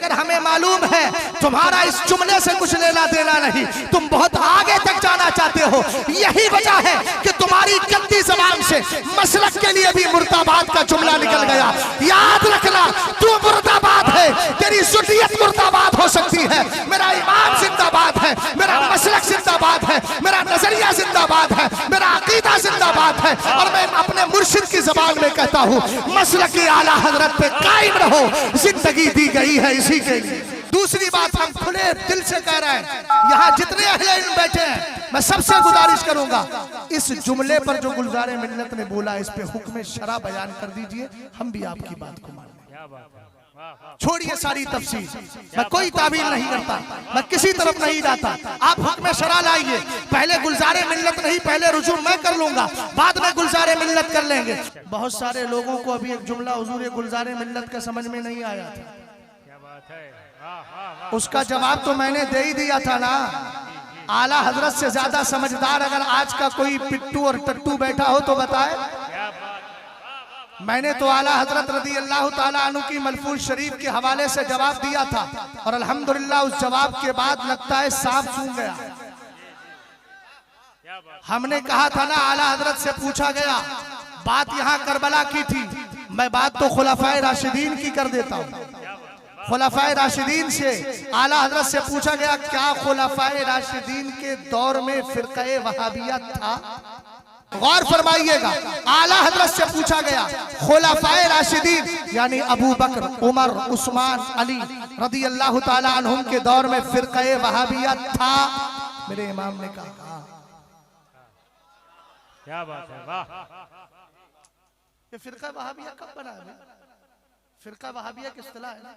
मगर हमें मालूम है तुम्हारा इस जुमले से कुछ लेना देना नहीं, तुम बहुत आगे तक जाना चाहते हो। यही वजह है कि तुम्हारी गंदी जबान से मसलक के लिए भी मुर्दाबाद का जुमला निकल गया। याद रखना, तू मुर्दाबाद है, तेरी सुन्नियत मुर्दाबाद हो सकती है, मेरा ईमान जिंदाबाद है, मेरा मसलक जिंदाबाद है, मेरा नजरिया जिंदाबाद है, मेरा अकीदा जिंदाबाद है। और मैं अपने मुर्शिद की जबान में कहता हूँ, मसलक की आला हजरत पे कायम रहो, जिंदगी दी गई है इसी के लिए। दूसरी बात हम खुले दिल से कह रहे हैं, यहाँ जितने अहले इल्म बैठे हैं, मैं सबसे गुजारिश करूंगा, इस जुमले पर जो गुलजारे मिल्लत ने बोला इस पे हुक्म शरा बयान कर दीजिए, हम भी आपकी बात को मानें। छोड़िए सारी तफसीर, मैं कोई तावील नहीं करता, मैं किसी तरफ नहीं जाता। आप हुक्म शरा लाइए, पहले गुलजारे मिल्लत नहीं, पहले रुजू मैं कर लूंगा, बाद में गुलजारे मिल्लत कर लेंगे। बहुत सारे लोगों को अभी एक जुमला हुजूर गुलजारे मिल्लत का समझ में नहीं आया था, उसका जवाब तो मैंने दे ही दिया था ना। आला हजरत से ज्यादा समझदार अगर आज का कोई पिट्टू और टट्टू बैठा हो तो बताए। मैंने तो आला हजरत रदी अल्लाह ताला अन्हु की मलफूज शरीफ के हवाले से जवाब दिया था, और अल्हम्दुलिल्लाह उस जवाब के बाद लगता है सांप सूंघ गया। हमने कहा था ना, आला हजरत से पूछा गया, बात यहाँ करबला की थी, मैं बात तो खुलाफाए राशिदीन की कर देता हूँ। खुलाफाए राशिदीन से आला हजरत से पूछा गया, क्या खुलाफाए राशिदीन के दौर में फिरक़े वहाबिया था? गौर फरमाइएगा, आला हजरत से पूछा गया, खुलाफाए राशिदीन यानी अबू बकर, उमर, उस्मान, अली रदी अल्लाह ताला अन्हुम के दौर में फिरक़े वहाबिया था? मेरे इमाम ने कहा, क्या बात है, वाह। ये फिरक़ा वहाबिया कब बना है? फिरक़ा वहाबिया की इस्तिलाह है ना।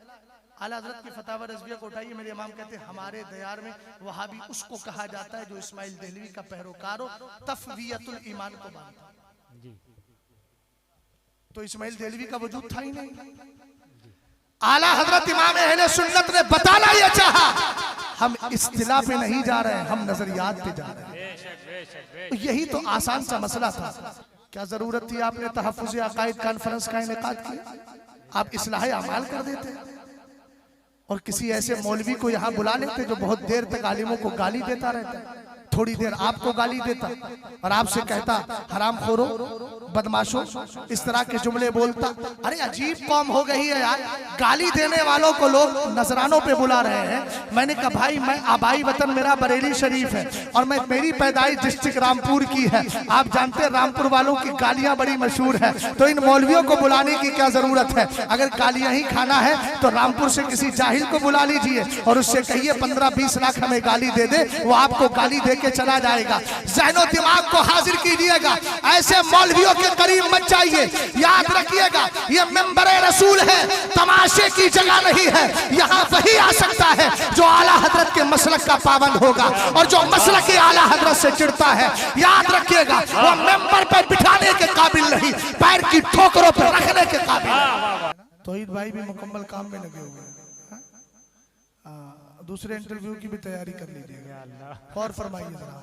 आला हज़रत की फतावा रज़विया को उठाइए, मेरे इमाम कहते हैं हमारे दयार में वहाबी उसको कहा जाता है जो इस्माइल देहलवी का पैरोकार हो, तफ़वियतुल ईमान को मानता है। तो इस्माइल देहलवी का वजूद था ही नहीं। आला हज़रत इमाम अहले सुन्नत ने बताना ये चाहा, हम इस्तिलाह पे नहीं जा रहे हैं, हम नजरियात पे जा रहे हैं। यही तो आसान सा मसला था। क्या जरूरत थी आपने तहफ़्फ़ुज़ अक़ाइद कॉन्फ्रेंस का इनेकाद किया? आप इस्लाह अमाल कर देते, और किसी ऐसे मौलवी को यहाँ बुला लेते जो बहुत देर तक आलिमों को गाली देता रहता, थोड़ी देर आपको गाली देता और आपसे कहता हराम खोरो, बदमाशो, इस तरह के जुमले बोलता। अरे अजीब कौम हो गई है यार, गाली देने वालों को लोग नजरानों पे बुला रहे हैं। मैंने कहा भाई, मैं आबाई वतन मेरा बरेली शरीफ है और मैं मेरी पैदाइश डिस्ट्रिक्ट रामपुर की है। आप जानते हैं रामपुर वालों की गालियां बड़ी मशहूर है, तो इन मौलवियों को बुलाने की क्या जरूरत है? अगर गालियां ही खाना है तो रामपुर से किसी जाहिल को बुला लीजिए और उससे कहिए 15-20 लाख हमें गाली दे दे, वो आपको गाली दे के चला जाएगा। ज़हनो दिमाग को हाजिर कीजिएगा, ऐसे मौलवियों के करीब मत जाइए। याद रखिएगा, ये मिंबरे रसूल है, तमाशे की जगह नहीं है। यहाँ वही आ सकता है जो आला हजरत के मसलक का पाबंद होगा, और जो मसलक के आला हजरत से चिढ़ता है, याद रखिएगा वो मिंबर पर बिठाने के काबिल नहीं, पैर की ठोकरों पर रखने के काबिल। तौहीद भाई भी मुकम्मल काम में लगे हुए हैं, दूसरे इंटरव्यू की भी तैयारी कर लीजिएगा। और फरमाइए जरा।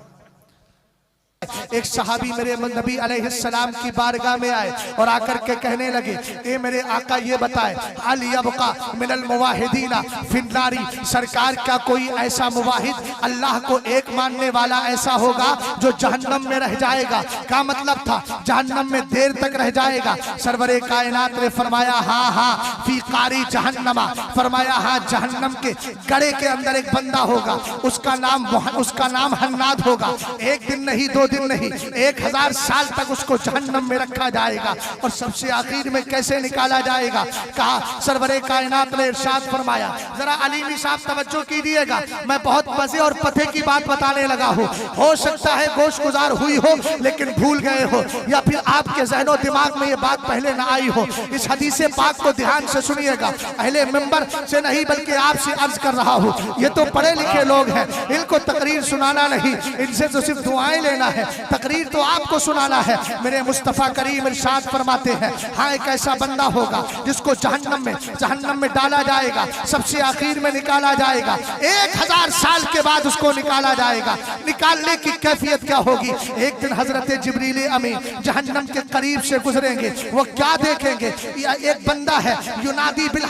एक सहाबी मेरे नबी अलैहिस्सलाम की बारगाह में आए और आकर के कहने लगे, ए मेरे आका ये बताए, अल यबका मिनल मुवाहिदीना फिन्नारी, सरकार क्या कोई ऐसा मुवाहिद अल्लाह को एक मानने वाला ऐसा होगा जो जहन्नम में रह जाएगा? क्या मतलब था? जहन्नम में देर तक रह जाएगा। सरवरे कायनात ने फरमाया हाँ हाँ, फी कारी जहन्नमा, फरमाया हाँ, जहन्नम के गड़े के अंदर एक बंदा होगा, उसका नाम हन्नाद होगा। एक दिन नहीं, 2 दिन नहीं, 1000 साल तक उसको जहन्नम में रखा जाएगा, और सबसे आखिर में कैसे निकाला जाएगा? कहा सरवरे कायनात ने इरशाद फरमाया, जरा अलीमी साहब तवज्जो कीजिएगा, मैं बहुत मजे और पते की बात बताने लगा हूँ। हो सकता है गोश गुजार हुई हो लेकिन भूल गए हो, या फिर आपके ज़हनो दिमाग में ये बात पहले ना आई हो। इस हदीस पाक को ध्यान से सुनिएगा, अहले मिंबर से नहीं बल्कि आपसे अर्ज कर रहा हूँ। ये तो पढ़े लिखे लोग हैं, इनको तकरीर सुनाना नहीं, इनसे तो सिर्फ दुआएं लेना है। तकरीर तो आपको सुनाना है। मेरे मुस्तफ़ा करीम इरशाद फरमाते हैं, हाँ एक ऐसा बंदा होगा जिसको जहन्नम में डाला जाएगा, सबसे आखिर में निकाला जाएगा, 1000 साल के बाद उसको निकाला जाएगा। निकालने की कैफियत क्या होगी? एक दिन हजरत जिब्रील अमीन जहन्नम के करीब से गुजरेंगे, वो क्या देखेंगे? एक बंदा है युनादी बिल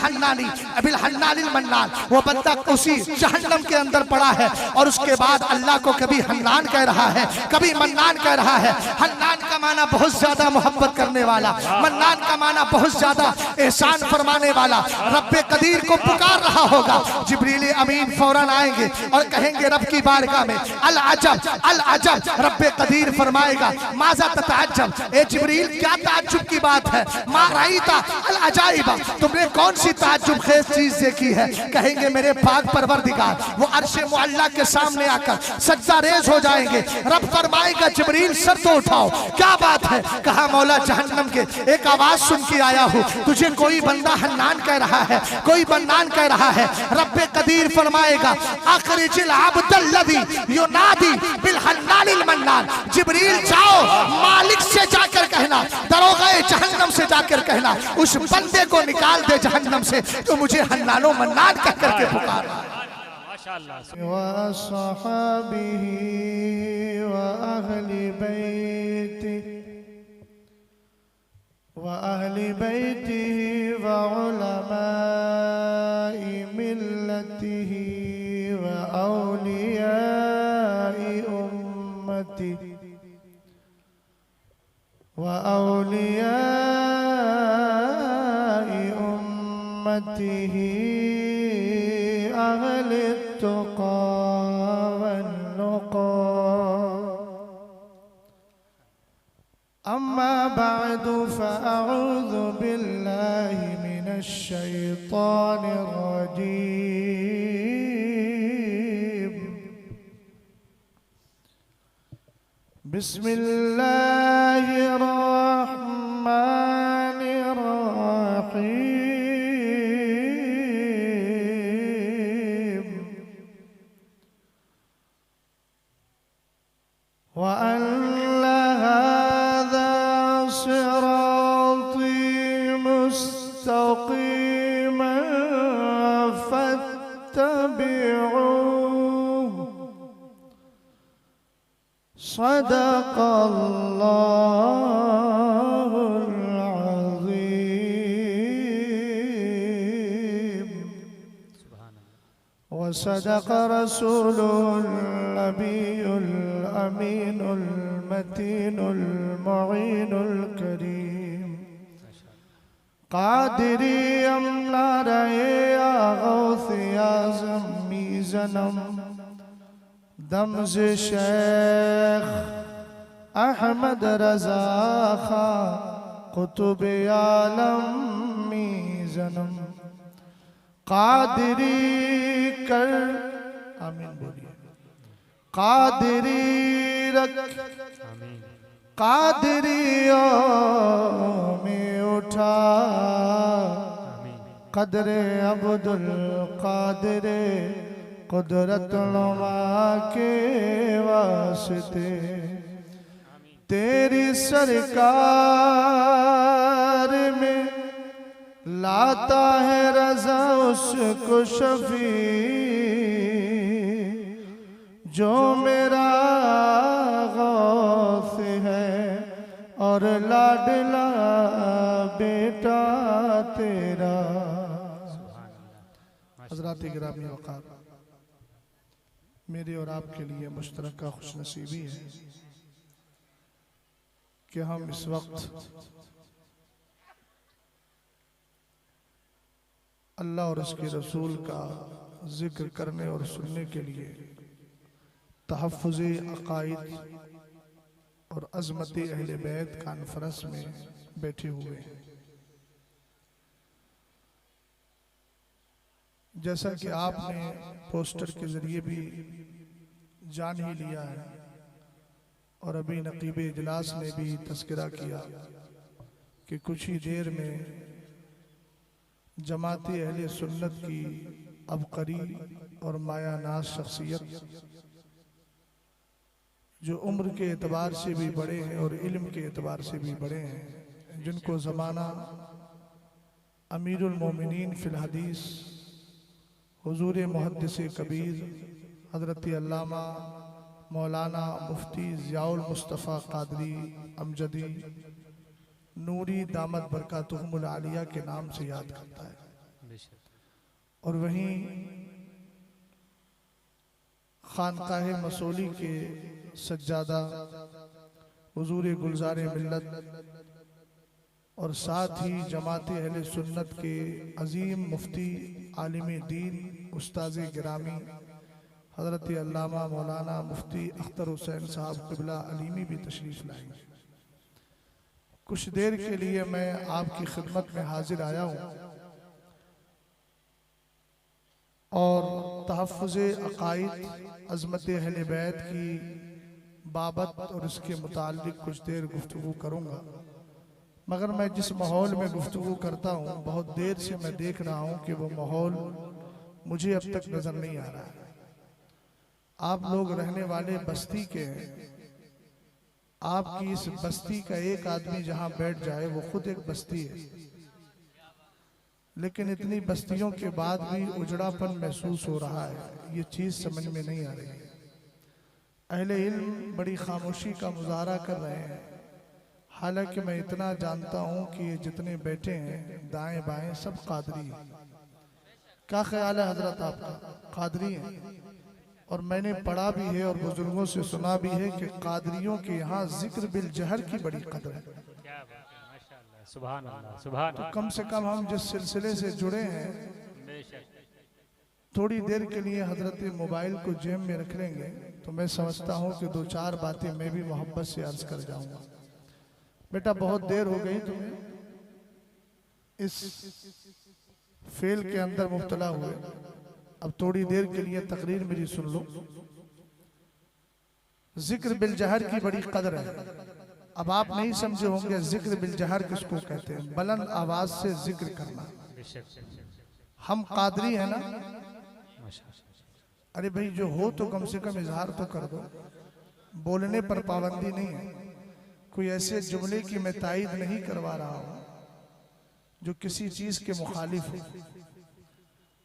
हन्नानिल मन्नान, वो बंदा उसी जहन्नम के अंदर पड़ा है और उसके बाद अल्लाह को कभी हन्नान कह रहा है, कभी मन्नान कह रहा है। हन्नान का माना बहुत ज्यादा मोहब्बत करने वाला, मन्नान का माना बहुत ज्यादा एहसान फरमाने वाला। रब्बे कदीर को पुकार रहा होगा। जिब्रील अमीन फौरन आएंगे और कहेंगे रब की बारगाह में, अल अजब। रब्बे कदीर फरमाएगा, माजा ततअज्जब, ए जिब्रील क्या ताज्जुब की बात है? मा राइता अल अजाइबा, तुमने कौन सी ताज्जुब खेज चीज देखी है? कहेंगे मेरे पाक परवरदिगार, वो अर्शे मुअल्ला के सामने आकर सज्जा रेज हो जाएंगे। रब फरमाएगा जिब्रील सर तो उठाओ, क्या बात है? कहा मौला जहन्नम के एक आवाज सुन के आया हूँ, तुझे कोई बंदा हन्नान कह रहा है, कोई मन्नान कह रहा है। रब्बे कदीर फरमाएगा, अखरिजिल अब्दल्लज़ी युनादी बिल हन्नानिल मन्नान, जिब्रील जाओ मालिक से जाकर कहना, दरोगाए जहन्नम से जाकर कहना, उस बंदे को निकाल दे जहन्नम से तो मुझे हन्नानो मन्नान कह करके पुकारा। वसहबिही व अहली बैतिही व उलमाई मिल्लतिही व औलियाई उम्मती अहले तुक़ा वन्नुक़ा। अम्मा बअदु फ़अऊज़ु बिल्लाहि मिनश शैतानिर रजीम। बिस्मिल्लाहिर रहमानिर रहीम। व अन्ना हाज़ा सिराती मुस्तक़ीमन फत्तबिऊहु। सदक़ल्लाहुल अज़ीम। व सदक़ रसूलुहुन नबियुल अमीनुल मतीनुल मुईनुल करीम। क़ादिरी अमना रहे या गौसे आज़म मीज़नम, दम्ज़ शेख अहमद रज़ा खां कुतुब आलम मीज़नम। क़ादिरी कर आमीन बोलिए। क़ादिरी रख क़ादिरियों में उठा, क़द्रे अब्दुल क़ादिरे कुदरत नुमा के वास्ते। तेरी सरकार में लाता है रज़ा उसको शफी, जो मेरा गौस है और लाडला बेटा तेरा। हज़रात गिरामी वक़ार, मेरे और आपके लिए मुश्तरका खुशनसीबी है कि हम इस वक्त अल्लाह और उसके रसूल का जिक्र करने और सुनने के लिए तहफ़्फ़ुज़े अक़ाइद और अज़मत अहले बैत कॉन्फ्रेंस में बैठे हुए हैं। जैसा कि आपने पोस्टर के जरिए भी जान ही लिया है और अभी नक़ीब इजलास ने भी तज़किरा किया कि कुछ ही देर में जमात अहले सुन्नत की अबकरी और मायानाज़ शख्सियत जो उम्र के एतबार से भी बड़े हैं और इल्म के एतबार से भी बड़े हैं, जिनको ज़माना अमीरुल मोमिनीन फिल हदीस हुजूर मुहद्दिस कबीर हज़रत अल्लामा मौलाना मुफ्ती ज़ियाउल मुस्तफ़ा क़ादरी अमजदी नूरी दामत बरकातुहुमुल आलिया के नाम से याद करता है। और वहीं खानकाह मसोली के सज्जादा हुजूर गुलजार मिल्लत और साथ ही जमात अहले सुन्नत के अजीम मुफ्ती आलिम दीन उस्ताज़ गिरामी हज़रत अल्लामा मौलाना मुफ्ती अख्तर हुसैन साहब क़िबला अलीमी भी तशरीफ़ लाएंगे। कुछ देर के लिए मैं आपकी खिदमत में हाजिर आया हूँ और तहफ़्फ़ुज़ अक़ाइद अज़मत अहले बैत की बाबत और इसके मुताल्लिक़ कुछ देर गुफ्तगू करूँगा। मगर मैं जिस माहौल में गुफ्तगू करता हूँ, बहुत देर से मैं देख रहा हूँ कि वो माहौल मुझे अब तक नज़र नहीं आ रहा है। आप लोग रहने वाले बस्ती के हैं, आपकी इस बस्ती का एक आदमी जहाँ बैठ जाए वो खुद एक बस्ती है, लेकिन इतनी बस्तियों के बाद भी उजड़ापन महसूस हो रहा है। ये चीज़ समझ में नहीं आ रही है। अहले इल्म बड़ी खामोशी का मुजाहरा कर रहे हैं, हालांकि मैं इतना जानता हूँ कि ये जितने बैठे हैं दाएं बाएं सब कादरी हैं। क्या ख्याल है हजरत आपका? कादरी हैं। और मैंने पढ़ा भी है और बुजुर्गों से सुना भी है कि कादरियों के यहाँ जिक्र बिल जहर की बड़ी कदर है। सुभान अल्लाह, सुभान तो कम से कम हम जिस सिलसिले से जुड़े हैं, थोड़ी देर के लिए हजरत मोबाइल को जेब में रख लेंगे तो मैं समझता हूँ कि दो चार बातें मैं भी मोहब्बत से अर्ज कर जाऊंगा। बेटा बहुत देर हो गई तुम्हें इस फेल के अंदर मुब्तला हुए, अब थोड़ी देर के लिए तकरीर मेरी सुन लो। जिक्र बिल जहर की बड़ी कदर है। अब आप नहीं समझे होंगे जिक्र बिल जहर किसको कहते हैं। बुलंद आवाज से जिक्र करना। हम कादरी है ना, अरे भाई जो हो तो कम से कम इजहार तो कर दो। बोलने पर पाबंदी नहीं है, कोई ऐसे जुमले की मैं तायीद नहीं करवा रहा हूं जो किसी चीज के मुखालिफ हो।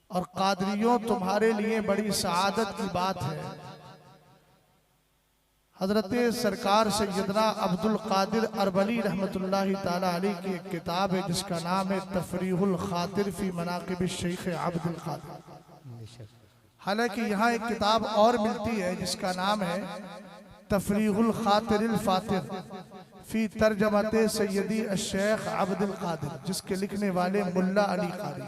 और कादरियों तुम्हारे लिए बड़ी सआदत की बात है। हजरत सरकार सैयदना अब्दुल कादिर अरबली रहमतुल्लाहि ताला अलैह की एक किताब है जिसका नाम है तफरीहुल खातिर फी मनाकिब शेख अब्दुल कादिर। हालांकि यहाँ एक किताब और मिलती है जिसका नाम है तफरीहुल खातिरिल फातिर फी तर्जमते सैयदी शेख अब्दुल कादिर, जिसके लिखने वाले मुल्ला अली कारी।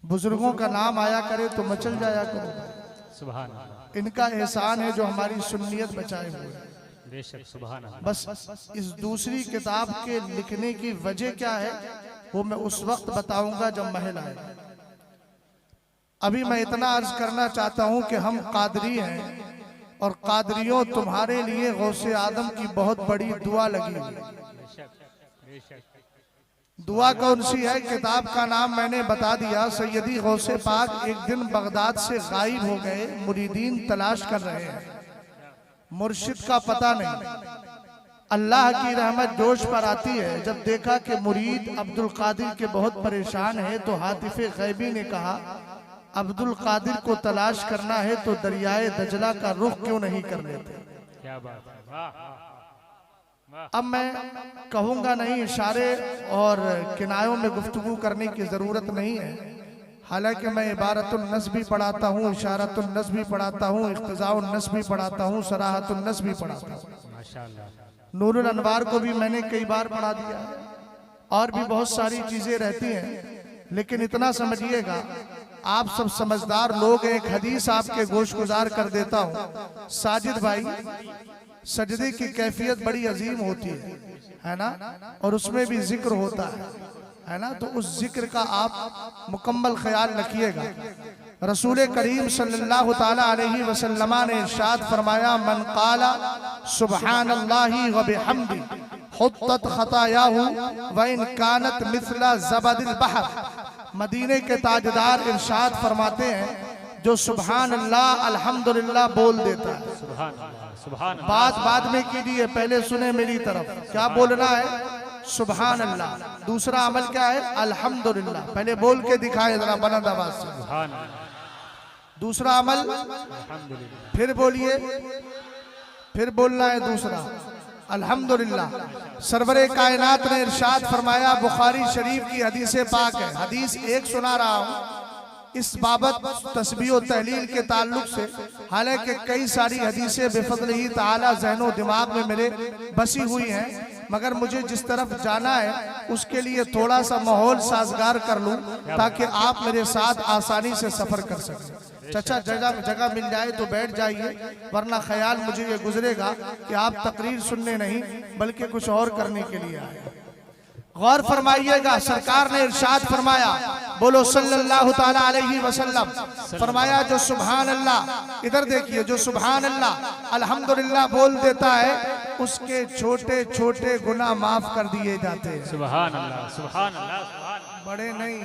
बुजुर्गों का नाम आया करे तो मचल जाया करो। सुभान अल्लाह, इनका एहसान है जो हमारी सुन्नियत बचाए हुए। बेशक सुभान अल्लाह। बस इस दूसरी किताब के लिखने की वजह क्या है वो मैं उस वक्त बताऊंगा जब महल आए। अभी मैं इतना अर्ज करना चाहता हूं कि हम कादरी हैं और कादरियों तुम्हारे लिए गौसे आदम की बहुत बड़ी दुआ लगी हुई। दुआ कौन सी है? किताब का नाम मैंने बता दिया। सैयदी गौसे पाक एक दिन बगदाद से गायब हो गए, मुरीदीन तलाश कर रहे हैं, मुर्शिद का पता नहीं। अल्लाह की रहमत जोश पर आती है। जब देखा कि मुरीद अब्दुल कादिर के बहुत परेशान है तो हातिफे गैबी ने कहा अब्दुल कादिर को तलाश करना है तो दरियाए दजला का रुख क्यों नहीं कर लेते। क्या बात है, वाह। अब मैं कहूंगा नहीं, इशारे और किनायों में गुफ्तगू करने की जरूरत नहीं है। हालांकि मैं इबारतुन नस भी पढ़ाता हूँ, इशारतुन नस भी पढ़ाता हूँ, इख्तिज़ाउन नस भी पढ़ाता हूँ, सराहतुन नस भी पढ़ाता हूँ। माशाअल्लाह। नूरुल अनवार को भी मैंने कई बार पढ़ा दिया है और भी बहुत सारी चीजें रहती हैं। लेकिन इतना समझिएगा, आप सब समझदार लोग, एक हदीस आपके गोश गुजार कर देता हूँ। साजिद भाई, सजदे की कैफियत बड़ी अजीम होती है ना, और उसमें भी जिक्र होता है ना, तो उस जिक्र का आप मुकम्मल ख्याल रखिएगा। रसूल करीम सल्लल्लाहु ताला अलैहि वसल्लम ने इरशाद फरमाया, मन काला सुब्हानल्लाहि व बिहम्दी हुत्तत खतायाहु व इन कानत मिथला ज़बदिल बहर। मदीने के ताजदार इरशाद फरमाते हैं, जो सुभान अल्लाह अल्हम्दुलिल्लाह बोल देता है। सुभान अल्लाह, सुभान अल्लाह। बात बाद में कीजिए, पहले सुने मेरी तरफ। क्या बोलना है? सुभान अल्लाह। दूसरा अमल क्या है? अल्हम्दुलिल्लाह। पहले बोल के दिखाए जरा बुलंद आवाज से। सुभान अल्लाह, दूसरा अमल अल्हम्दुलिल्लाह। फिर बोलिए, फिर बोलना है दूसरा अल्हम्दुलिल्लाह। सरवरे कायनात ने इरशाद फरमाया, बुखारी शरीफ की हदीस पाक है, हदीस एक सुना रहा हूँ इस बाबत तस्बीह और तहलील के ताल्लुक से। हालांकि कई सारी हदीसें बेफज़लिही ताला ज़हनो दिमाग में मेरे बसी हुई हैं, मगर मुझे जिस तरफ जाना है उसके लिए थोड़ा सा माहौल साजगार कर लूं ताकि आप मेरे साथ आसानी से सफर कर सकें। चचा जगह मिल जाए तो बैठ जाइए, वरना ख्याल मुझे ये गुजरेगा कि आप तकरीर सुनने नहीं बल्कि कुछ और करने के लिए आए। गौर फरमाइएगा, सरकार ने इरशाद फरमाया, बोलो सल्लल्लाहु ताला अलैहि वसल्लम, फरमाया जो सुभान अल्लाह, इधर देखिए, जो सुभान अल्लाह अल्हम्दुलिल्लाह बोल देता है उसके छोटे छोटे गुनाह माफ कर दिए जाते हैं। सुभान अल्लाह, सुभान अल्लाह, सुभान अल्लाह। बड़े नहीं,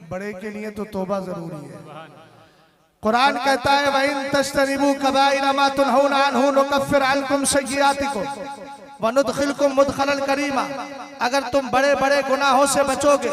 बड़े के लिए तो तौबा जरूरी है। कुरान कहता है, वइन तज्तनिबू कबाइर मा तुनहूना अन्हु नुकफ्फिर अन्कुम सय्यिआतिकुम व नुदखिलकुम मुदखलन करीमा। अगर तुम बड़े बड़े गुनाहों से बचोगे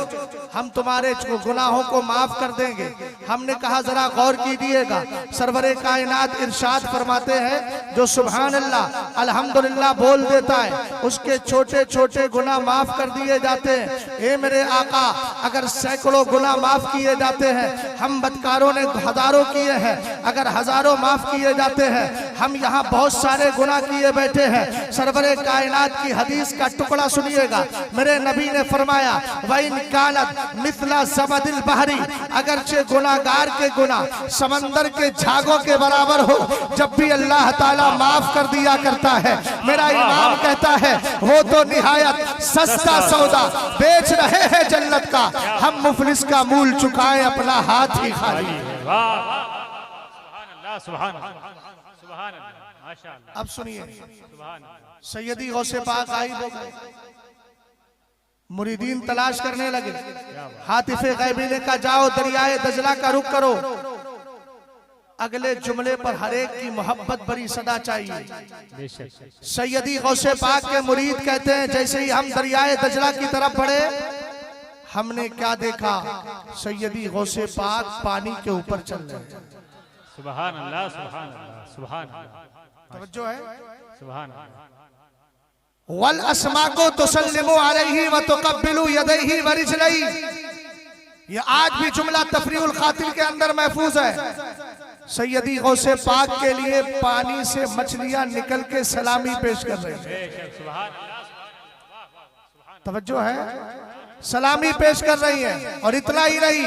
हम तुम्हारे गुनाहों को माफ कर देंगे। हमने कहा जरा गौर कीजिएगा, सरवरे कायनात इरशाद फरमाते हैं जो सुभान अल्लाह अल्हम्दुलिल्लाह बोल देता है उसके छोटे छोटे गुनाह माफ कर दिए जाते हैं। ए मेरे आका, अगर सैकड़ों गुनाह माफ किए जाते हैं, हम बदकारों ने हजारों किए हैं, अगर हजारों माफ किए जाते हैं, हम यहाँ बहुत सारे गुनाह किए बैठे हैं। सरवरे कायनात की हदीस का टुकड़ा सुनिएगा, मेरे नबी ने फरमाया, वइन कानत मिथला ज़बदिल बहरी, अगरचे गुनाहगार के गुनाह समंदर के झागों के बराबर हो, जब भी अल्लाह ताला माफ कर दिया करता है। मेरा इमाम कहता है वो तो निहायत सस्ता सौदा बेच रहे हैं जन्नत का, हम मुफलिस का मूल चुकाए अपना हाथ ही खाली। वाह, सुभान अल्लाह, सुभान अल्लाह, सुभान अल्लाह, माशाअल्लाह। अब सुनिए, सुभान अल्लाह। सैयदी गौसे पाक आई हो गए, मुरीदीन तलाश करने लगे। हातिफे गैबी ने कहा, जाओ दरियाए दजला का रुख करो। अगले जुमले पर हर एक की मोहब्बत भरी सदा चाहिए। सैयदी गौसे पाक के मुरीद कहते हैं, जैसे ही हम दरियाए दजला की तरफ बढ़े, हमने क्या देखा? सैयदी गौसे पाक पानी के ऊपर चल रहे हैं। सुभान अल्लाह, सुभान अल्लाह, सुभान अल्लाह। तवज्जो है? सुभान अल्लाह। वल अस्माको तुसल्लिमु अलैहि व तुक़ब्बिलु यदैहि व रिजलैहि। ये आज भी जुमला तफरीउल खातिल के अंदर महफूज है। सैयदी गौसे पाक के लिए पानी से मछलियां निकल के सलामी पेश कर रहे हैं। तवज्जो है? सलामी पेश कर रही है। और इतना ही नहीं,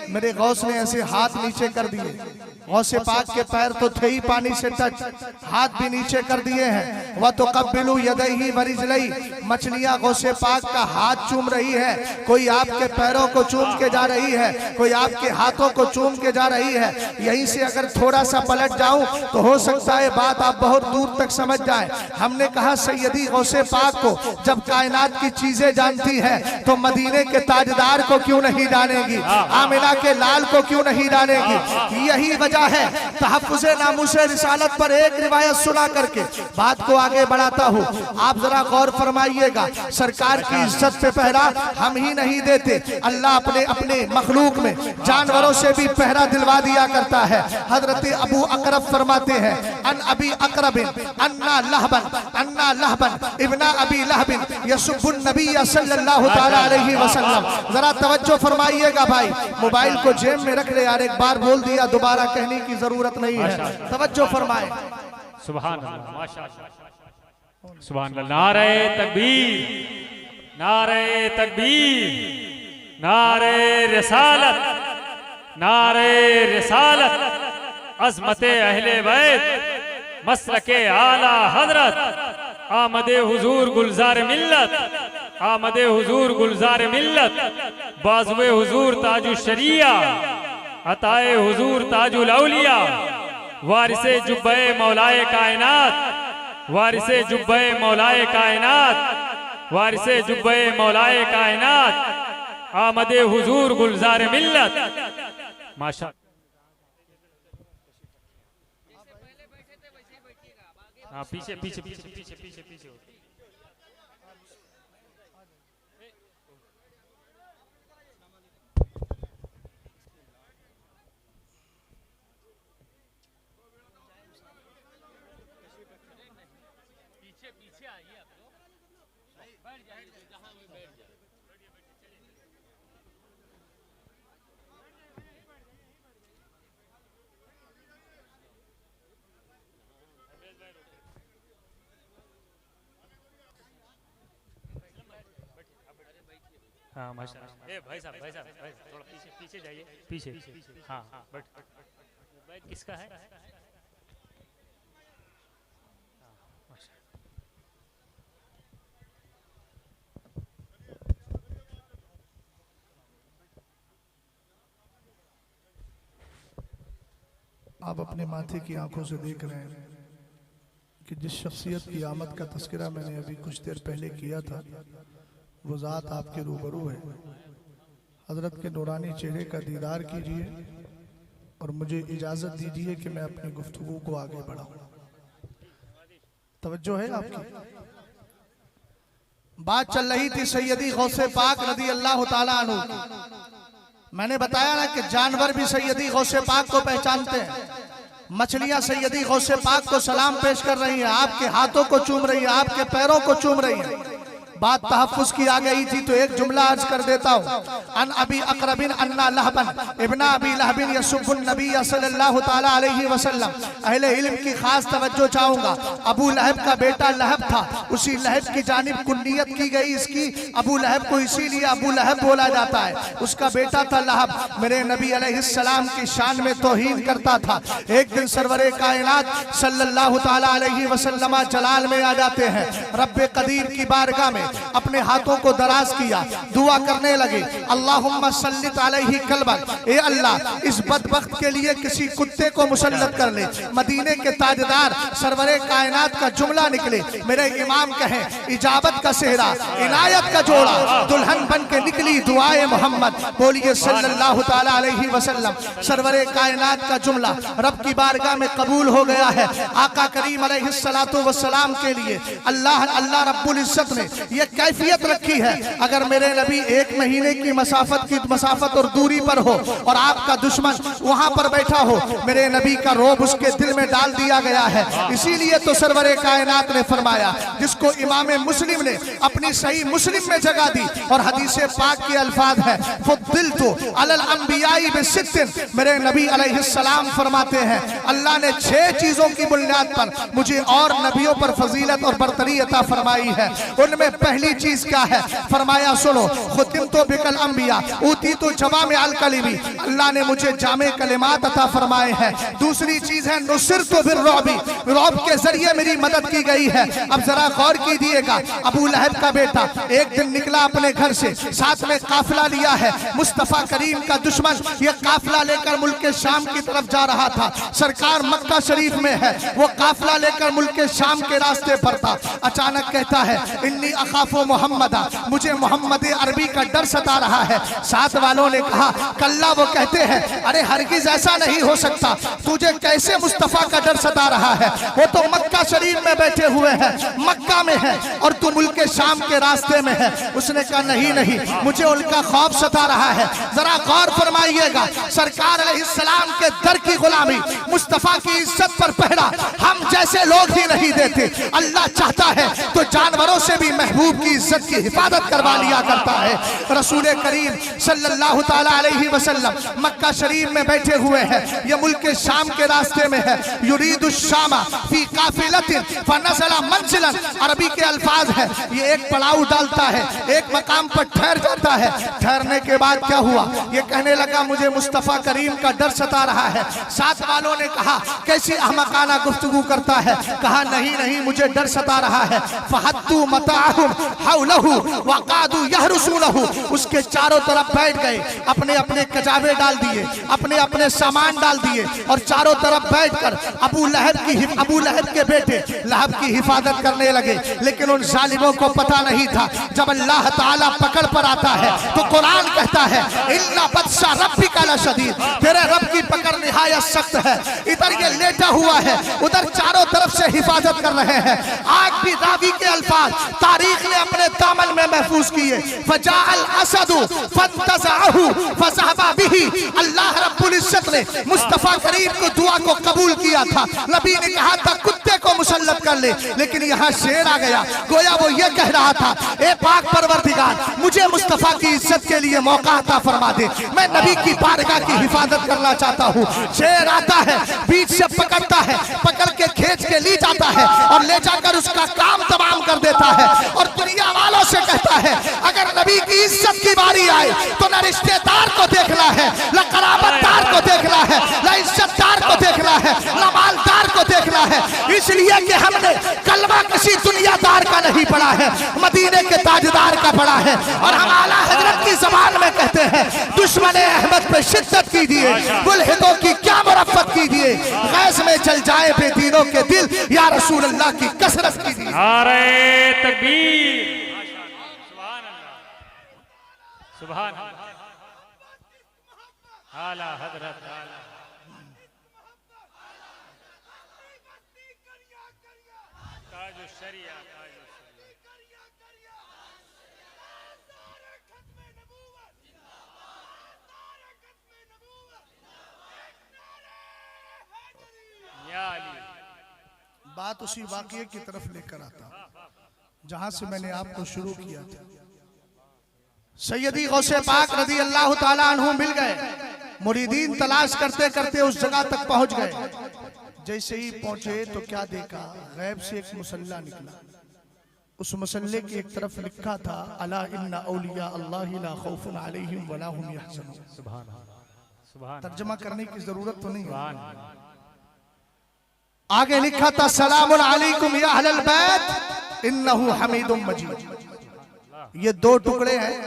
मेरे गौस ने ऐसे हाथ नीचे कर दिए, गौसे पाक के पैर तो थे ही पानी से टच, हाथ भी नीचे कर दिए हैं। वह तो कब्बिलू यदैहि व रिजलैहि, मछलियां गौसे पाक का हाथ चूम रही है। कोई आपके पैरों को चूम के जा रही है, कोई आपके हाथों को चूम के जा रही है। यहीं से अगर थोड़ा सा पलट जाऊं तो हो सकता है बात आप बहुत दूर तक समझ जाएं। हमने कहा सैयदी गौसे पाक को जब कायनात की चीजें जानती है तो मदीने के ताजदार को क्यों नहीं जानेगी, आमिना के लाल को क्यों नहीं जानेगी। यही वजह है तहफ़्फ़ुज़े नामूसे रिसालत पर एक रिवायत सुना करके बात को आगे बढ़ाता हूँ। आप जरा गौर फरमाइएगा, सरकार की इज्जत पे पहरा हम ही नहीं देते, अल्लाह अपने अपने मखलूक में जानवरों से भी पहरा दिलवा दिया करता है। हजरत अबू अकरब फरमाते हैं, अन अबी अकरबिन अन्ना लहबन इब्ना अबी लहबिन यसुब्बुन नबी सल्लल्लाहु तआला अलैहि वसल्लम। जरा तवज्जो फरमाइएगा भाई, मोबाइल को जेब में रख ले यार, एक बार बोल दिया दोबारा कहने की जरूरत नहीं है। तवज्जो फरमाए। सुभान अल्लाह, माशाअल्लाह, सुभान अल्लाह। नारे तकबीर, नारे तकबीर, नारे रिसालत, नारे रिसालत, अज़मते अहले बैत, मसलके आला हजरत, आमदे हुजूर गुलजार मिल्लत, आमदे हुजूर गुलजार मिल्लत, बाज़ुए हुजूर ताजु शरिया, अताए हुजूर ताजुल औलिया, वारिसे जुब्बे मौलाए कायनात, वारिसे जुब्बे मौलाए कायनात, वारिसे जुब्बे मौलाए कायनात, आमदे हुजूर गुलजार मिल्लत। माशा हाँ पीछे पीछे पीछे पीछे पीछे पीछे पीछे आइए आप लोग, बैठ जाइए जहाँ में बैठ जाए। हाँ माशाल्लाह। ए भाई साहब थोड़ा पीछे पीछे जाइए, पीछे हाँ हाँ बैठ। बैठ किसका है? आप अपने माथे की आंखों से देख रहे हैं कि जिस शख्सियत की आमद का तस्करा मैंने अभी कुछ देर पहले किया था, वो ज़ात आपके रूबरू है। हजरत के नूरानी चेहरे का दीदार कीजिए और मुझे इजाज़त दीजिए कि मैं अपनी गुफ्तगू को आगे बढ़ाऊं। तवज्जो है आपकी? बात चल रही थी सैयदी गौसे पाक रज़ी अल्लाह ताला अन्हु। मैंने बताया ना कि जानवर भी सैयदी गौसे पाक को पहचानते हैं। मछलियां सैयदी गौसे पाक को सलाम पेश कर रही हैं, आपके हाथों को चूम रही हैं, आपके पैरों को चूम रही हैं। बात तहफ़्फ़ुज़ की आ गई थी तो एक जुमला अर्ज कर देता हूँ। अन अबी अक़रबिन अन्ना लहबन इब्ना अबी लहबिन यसुब्बुन नबी सल्लल्लाहु ताला अलैहि वसल्लम। अहले इल्म की खास तवज्जो चाहूँगा। अबू लहब का बेटा लहब था, उसी लहब की जानिब कुन्नियत की गई इसकी। अबू लहब को इसीलिए अबू लहब बोला जाता है, उसका बेटा था लहब। मेरे नबी अलैहिस्सलाम की शान में तौहीन करता था। एक दिन सरवरे कायनात सल्लल्लाहु ताला अलैहि वसल्लम जलाल में आ जाते हैं। रब्बे कदीर की बारगाह में अपने हाथों को दराज किया, दुआ करने लगे, अल्लाहुम्मा सल्लित अलैहि कल्बन, ए अल्लाह इस बदबख्त के लिए किसी कुत्ते को मुसल्लत कर ले। मदीने के ताजदार सरवरे कायनात का जुमला निकले। मेरे इमाम कहें इजाबत का सेहरा, इनायत का जोड़ा, दुल्हन बन के निकली दुआए मोहम्मद। बोलिए सल्लल्लाहु ताला अलैहि वसल्लम। सरवरे कायनात का जुमला रब की बारगाह में कबूल हो गया है। आका करीम अलैहिस्सलातु वस्सलाम के लिए अल्लाह रब्बुल इज्जत ने ये कैफियत रखी है, अगर मेरे नबी एक महीने की मसाफत और दूरी पर हो और आपका दुश्मन वहां पर बैठा हो, मेरे नबी का रोब उसके दिल में डाल दिया गया है। इसीलिए तो सरवरे कायनात ने फरमाया, जिसको इमाम मुस्लिम ने अपनी सही मुस्लिम में जगह दी और हदीस पाक के अल्फाज है, फुद्दिलतु अलल अंबियाई बिसित्तिन। मेरे नबी अलैहिस्सलाम फरमाते हैं, अल्लाह ने 6 चीजों की बुनियाद पर मुझे और नबियों पर फजीलत और बरतरी अता फरमाई है। उनमें पहली चीज क्या है? फरमाया सुनो, खुतिम तो बिकल अंबिया ऊती तो जवा में अल कलिमी, अल्लाह ने मुझे जामे कलिमात अता फरमाए हैं। दूसरी चीज है नुसिर तो फिर रौबी, रौब के जरिए मेरी मदद की गई है। अब जरा गौर कीजिएगा, अबू लहब का बेटा एक दिन निकला अपने घर से, साथ में काफिला लिया है। मुस्तफा करीम का दुश्मन ये काफिला लेकर मुल्क शाम की तरफ जा रहा था। सरकार मक्का शरीफ में है, वो काफिला लेकर मुल्क शाम के रास्ते पर था। अचानक कहता है, इन्नी अखाफो मोहम्मदा, मुझे मोहम्मद अरबी का डर सता रहा है। साथ वालों ने कहा, कल्ला, वो कहते हैं, अरे हरगिज ऐसा नहीं हो सकता, तुझे कैसे मुस्तफा का डर सता रहा है? वो तो मक्का शरीफ में बैठे हुए हैं, मक्का में है, और तू मुल्क शाम के रास्ते में है। उसने कहा, नहीं नहीं, मुझे उनका खौफ सता रहा है। जरा गौर फरमाइएगा, सरकार अलैहिस्सलाम के दर की गुलामी, मुस्तफा की इज्जत पर पहरा हम जैसे लोग ही नहीं देते। अल्लाह चाहता है तो जानवरों से भी महबूब की इज्जत की हिफाजत करवा लिया करता है। रसूल करीम सल्लल्लाहु ताला अलैहि वसल्लम मक्का शरीफ में बैठे हुए हैं, ये मुल्क शाम के रास्ते में है। युरीदु शामा फी काफिलतिन फनज़ला मंजिलन, अरबी के अल्फाज है, ये एक पड़ाव डालता है, एक मकाम पर ठहर जाता है। ठहरने के बाद क्या हुआ? ये कहने लगा, मुझे मुस्तफा करीम का डर सता रहा है। साथ वालों ने कहा, कैसी अहमकाना गुफ्तगू करता है? कहा, नहीं नहीं, मुझे डर सता रहा है। फहत्तु मताहुम, हौलहु वक़ादू यहरुसूनहु, उसके चारों तरफ बैठ गए, अपने अपने कजावे डाल दिए, अपने अपने सामान डाल दिए और चारों तरफ बैठकर अबू लहब के बेटे लहब की हिफाजत करने लगे। लेकिन उन जालिमों को पता नहीं था, जब अल्लाह ताला पकड़ पर आता है तो कुरान कहता है इन्ना बत्शा रब्बिका लशदीद, तेरे रब की पकड़ निहायत सख्त है। इधर ये लेटा हुआ है, उधर चारों तरफ से हिफाजत कर रहे हैं। आज भी रावी के अल्फाज तारीख ने अपने दामन में महफूज किए, फजाअल असदु फंतज़अहु फज़हबा बिही। अल्लाह रब्बुल इज्जत ने मुस्तफा करीम को दुआ को कबूल किया था। नबी ने कहा था कुत्ते को मुसल्लत कर ले, लेकिन यहाँ शेर आ गया। गोया वो ये कह रहा था, ए पाक परवरदिगार, मुझे मुस्तफा की इज्जत के लिए मौका अता फरमा दे, मैं नबी की बारगाह की हिफाजत करना चाहता हूँ। शेर आता है, बीच से पकड़ता है, पकड़ के खींच के ले जाता है और ले जाकर उसका काम तमाम कर देता है और दुनिया वालों से कहता है अगर नबी की इज्जत की बारी आए तो न रिश्तेदार को देखना है, न कराबतदार को देखना है, न इज्जतदार को देखना है, न मालदार को देखना है। इसलिए कि हमने कलमा किसी दुनियादार का नहीं पढ़ा है, मदीने के ताजदार का पढ़ा है। और हम आला हजरत की ज़बान में कहते हैं दुश्मने अहमद पे शिद्दत कीजिए, मुल्हिदों की क्या मुरफ़्फ़त कीजिए, गैस में जल जाए बेदीनों के दिल, या रसूल अल्लाह की कसरत कीजिए। नारे तकबीर, सुभान अल्लाह, आला हजरत ताजुश शरिया, बात उसी वाक़ये की तरफ लेकर आता जहां से मैंने आपको शुरू किया था। सैयदी गौसे पाक रज़ी अल्लाह ताला अन्हु मिल गए, मुरीदीन तलाश करते करते उस जगह तक पहुंच गए। जैसे ही पहुंचे तो क्या देखा, गैब से एक मुसल्ला निकला। उस मुसल्ले की एक तरफ लिखा था अला इन्ना औलिया अल्लाह ला खौफुन अलैहिम वला हुम यहज़नून। सुभान अल्लाह, सुभान तर्जुमा करने की जरूरत तो नहीं है। आगे लिखा था सलामुन अलैकुम या अहलल बैत इन्नहु हमीदुम मजीद। ये दो टुकड़े हैं,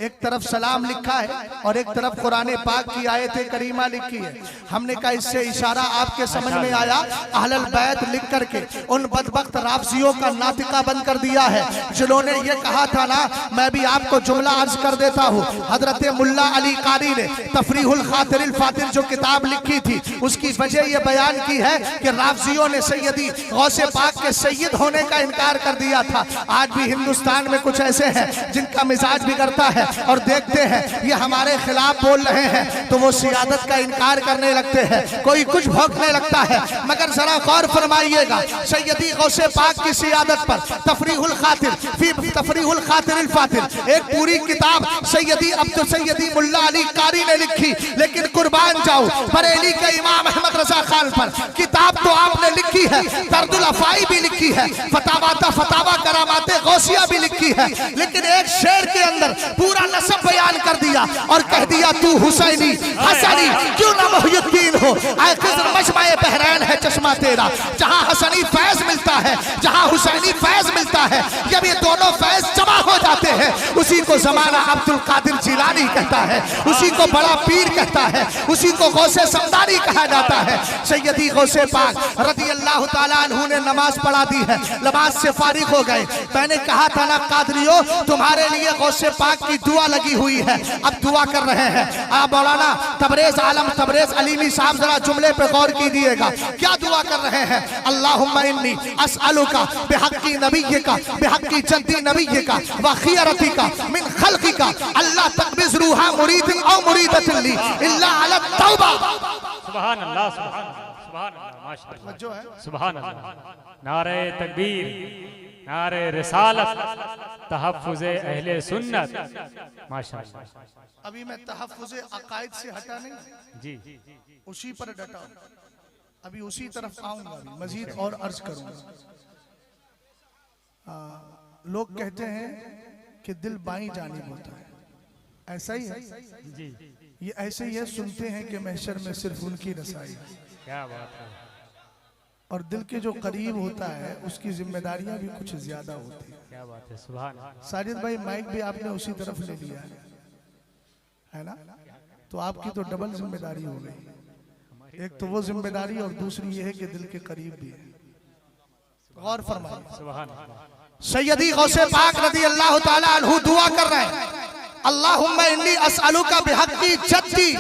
एक तरफ सलाम लिखा है और एक तरफ कुरान पाक की आयत करीमा लिखी है। हमने कहा इससे इशारा आपके समझ में आया, अहलल बैत लिख करके उन बदबख्त राफजियों का नातिका बंद कर दिया है जिन्होंने ये कहा था ना। मैं भी आपको जुमला अर्ज कर देता हूँ, हजरत मुल्ला अली कारी ने तफरीहुल खातिरिल फातिर जो किताब लिखी थी उसकी वजह यह बयान की है कि राफजियों ने सैयदी गौसे पाक के सैयद होने का इनकार कर दिया था। आज भी हिंदुस्तान में कुछ ऐसे हैं जिनका मिजाज बिगड़ता है और देखते हैं ये हमारे खिलाफ बोल रहे हैं तो वो सियादत का इनकार करने लगते हैं, कोई कुछ भौंकने लगता है। मगर जरा गौर फरमाइएगा, सैयदी गौसे पाक की सियादत पर तफरीहुल खातिर फी तफरीहुल खातिरिल फातिर एक पूरी किताब सैयदी मुल्ला अली कारी ने लिखी। लेकिन कुर्बान जाऊं बरेली के इमाम अहमद रजा खान पर किताब तो आपने लिखी है, दर्दुल अफाई भी लिखी है, फतावा करामाते गौसिया भी लिखी है, लेकिन एक शेर के अंदर पूरा नसब बयान कर दिया और कह दिया तू हुसैनी हसनी क्यों ना मुहियुद्दीन हो। आए खिज़्र मजमा-ए बहरैन है चश्मा तेरा, जहां हसनी फैज मिलता है, जहां हुसैनी फैज मिलता है, जब ये दोनों फैज जमा हो जाते हैं उसी को ज़माना अब्दुल कादिर जिलानी कहता है, उसी को बड़ा पीर कहता है, उसी को गौसे समदानी कहा जाता है। सैयदी गौसे पाक रज़ी अल्लाह ताला अन्हु ने नमाज पढ़ा दी है, नमाज से फारिग हो गए। मैंने कहा था ना कादरियों तुम्हारे लिए गौसे पाक की दुआ लगी हुई है, अब दुआ कर रहे हैं। आप मौलाना तबरेज आलम तबरेज अलीमी साहब जरा जुमले पे गौर कीजिएगा, क्या दुआ कर रहे हैं। अल्लाहुम्मा इन्नी अस्अलुका बिहक्की नबिय्यिका बिहक्की जद्दी नबिय्यिका व खियरतिका मिन खल्किका अल्लाह तक़बिज़ रूहा मुरीदिन औ मुरीदतिन ली इल्ला अला तौबा। सुभान अल्लाह, सुभान अल्लाह, माशाअल्लाह, सुभान अल्लाह। नारे तकबीर, नारे रिसालत, तहफ़्फ़ुज़े अहले सुन्नत, माशाअल्लाह। अभी मैं तहफ़्फ़ुज़े अक़ाइद से हटा नहीं, जी उसी पर डटा, अभी उसी तरफ आऊंगा, मजीद और अर्ज करूंगा। लोग कहते हैं कि दिल बाईं जानिब होता है, ऐसा ही है जी, ये ऐसे ही है। सुनते हैं कि महशर में सिर्फ उनकी रसाई है, क्या बात है। और दिल के जो करीब होता है उसकी जिम्मेदारियां भी कुछ ज्यादा होती है। क्या बात है, सुभान अल्लाह। साजिद भाई माइक भी आपने उसी तरफ ले लिया है ना? तो आपकी तो डबल जिम्मेदारी हो गई, एक तो वो जिम्मेदारी और दूसरी ये है कि दिल के करीब भी है। गौर फरमाइए। सुभान अल्लाह। सैयदी गौसे पाक रज़ी अल्लाह ताला अन्हु दुआ कर रहे हैं, अल्लाहुम्मा इन्नी अस्अलुका बिहक्की जद्दी,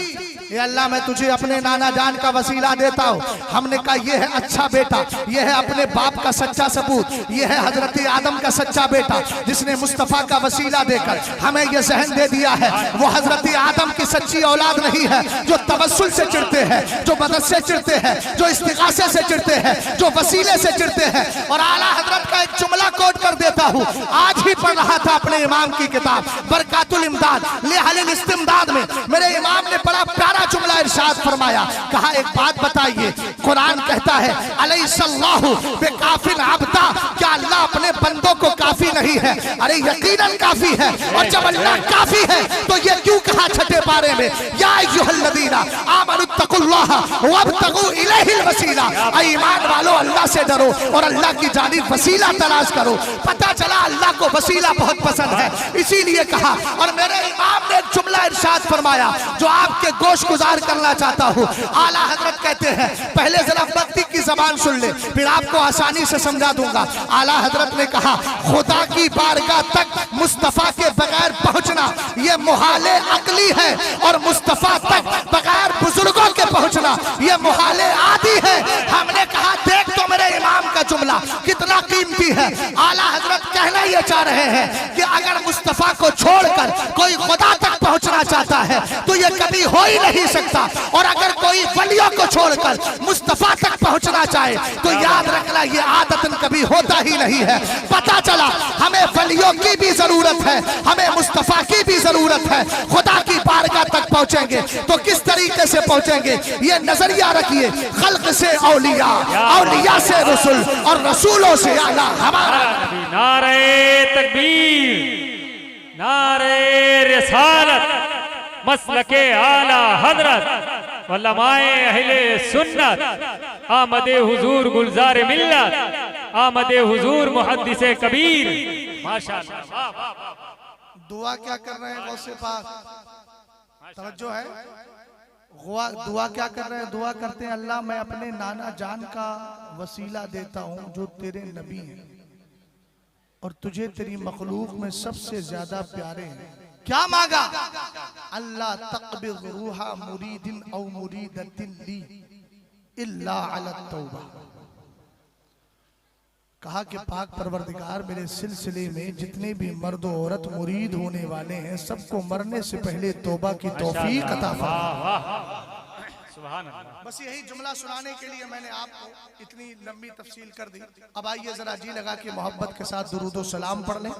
ये अल्लाह मैं तुझे अपने नाना जान का वसीला देता हूँ। हमने कहा ये है अच्छा बेटा, ये है अपने बाप का सच्चा सबूत, ये है हजरत आदम का सच्चा बेटा जिसने मुस्तफ़ा का वसीला देकर हमें ये जहन दे दिया है। वो हजरत आदम की सच्ची औलाद नहीं है जो तवस्सुल से चिढ़ते हैं, जो मदद से चिढ़ते हैं, जो इस्तिगासे से चिढ़ते हैं, जो वसीले से चिढ़ते हैं। और आला हजरत का एक जुमला कोट कर देता हूँ, आज ही पढ़ रहा था अपने इमाम की किताब बरकातुल इमदाद लिअहलिल इस्तिमदाद में, मेरे इमाम ने बड़ा प्यारा जुमला इरशाद फरमाया। कहा एक बात बताइए, कुरान कहता है अलैहिस्सलाहु बिकाफिन अब्दा, क्या अल्लाह अपने बंदों को काफी नहीं है? अरे यकीनन काफी है। और जब अल्लाह काफी है तो ये क्यों कहा छठे पारे में, या अय्युहल्लज़ीना आमनुत्तकुल्लाह वब्तगू इलैहिल वसीला, ईमान वालों अल्लाह से डरो और अल्लाह की जानिब वसीला तलाश करो। पता चला अल्लाह को वसीला बहुत पसंद है, इसीलिए कहा। और मेरे इमाम ने एक जुमला इरशाद फरमाया जो आपके गोश गुजार करना चाहता हूँ। आला हजरत कहते हैं, पहले जरा भक्ति की जबान सुन ले, फिर आपको आसानी से समझा दूंगा। आला हजरत ने कहा, खुदा की बारगाह तक मुस्तफा के बगैर पहुंचना ये मुहाले अकली है, और मुस्तफा तक बगैर बुजुर्गों के पहुंचना ये मुहाले आदि है। हमने कहा देख तो मेरे इमाम का जुमला कितना कीमती है। आला हजरत कहना ये चाह रहे हैं कि अगर मुस्तफा को छोड़कर कोई खुदा तक पहुंचना चाहता है तो ये कभी हो ही नहीं सकता, और अगर कोई वलियों को छोड़कर मुस्तफा तक पहुंचना चाहे तो याद रखना ये आदतन कभी होता ही नहीं है। पता चला हमें वलियों की भी जरूरत है, हमें मुस्तफा की भी जरूरत है। खुदा की बारगाह तक पहुंचेंगे तो किस तरीके से पहुंचेंगे, ये नजरिया रखिए। खल्क से औलिया, औलिया से रसूल, और रसूलों से आला हमारा नबी। नारे तकबीर, नारे रिसालत, मसलके आला हजरत, उलमाए अहले सुन्नत, आमदे हुजूर गुलजार मिल्लत, आमदे हुजूर मुहद्दिसे कबीर। माशाअल्लाह। दुआ क्या कर रहे हैं गौसे पाक, तवज्जो है। दुआ क्या कर रहे हैं? दुआ करते हैं, अल्लाह मैं अपने नाना जान का वसीला देता हूँ जो तेरे नबी हैं और तुझे तेरी मखलूक में सबसे ज्यादा प्यारे हैं। क्या मांगा? अल्लाह तक़बिज़ रूहा मुरीदिन औ मुरीदतिन ली इल्ला अला तौबा। कहा कि पाक परवरदिगार मेरे सिलसिले में जितने भी मर्द औरत मुरीद होने वाले हैं सबको मरने से पहले तौबा की तौफीक अता फरमा। बस यही जुमला सुनाने के लिए मैंने आपको इतनी लंबी तफसील कर दी। अब आइए जरा जी लगा के मोहब्बत के साथ दुरूद व सलाम पढ़ लें।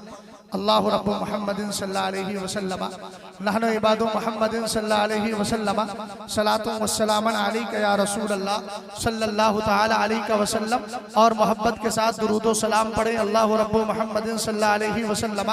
अल्लाह रब्बु मुहम्मदिन सल्लल्लाहु अलैहि वसल्लम, नहनु इबादु मुहम्मदिन सल्लल्लाहु अलैहि वसल्लम, सलातु व सलामन अलैका या रसूल अल्लाह सल्लल्लाहु तआला अलैहि वसल्लम। और मोहब्बत के साथ दुरूद व सलाम पढ़ें। अल्लाह रब्बु मुहम्मदिन सल्लल्लाहु अलैहि वसल्लम,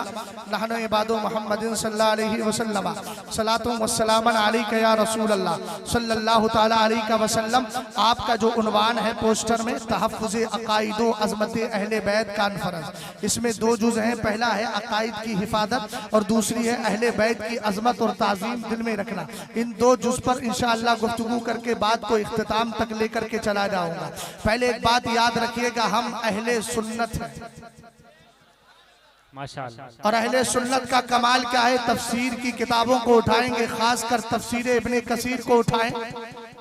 नहनु इबादु मुहम्मदिन सल्लल्लाहु अलैहि वसल्लम, सलातु व सलामन अलैका या रसूल अल्लाह सल्लल्लाहु ताला अलैहि वसल्लम। आपका जो उन्वान है पोस्टर में, तहफ़्फ़ुज़ अक़ाइद व अज़मत अहले बैत कॉन्फ्रेंस, इसमें दो जुज़ हैं। पहला है अक़ाइद की हिफाजत और दूसरी है अहले बैत की अज़मत और ताज़ीम दिल में रखना। इन दो जुज़ पर इंशाअल्लाह गुफ्तगू करके बात को इख्तिताम तक लेकर के चला जाऊंगा। पहले एक बात याद रखिएगा, हम अहले सुन्नत हैं माशाअल्लाह। और अहले सुन्नत का कमाल क्या है, तफसीर की किताबों को उठाएंगे, खासकर तफसीर इब्ने कसीर को उठाएं।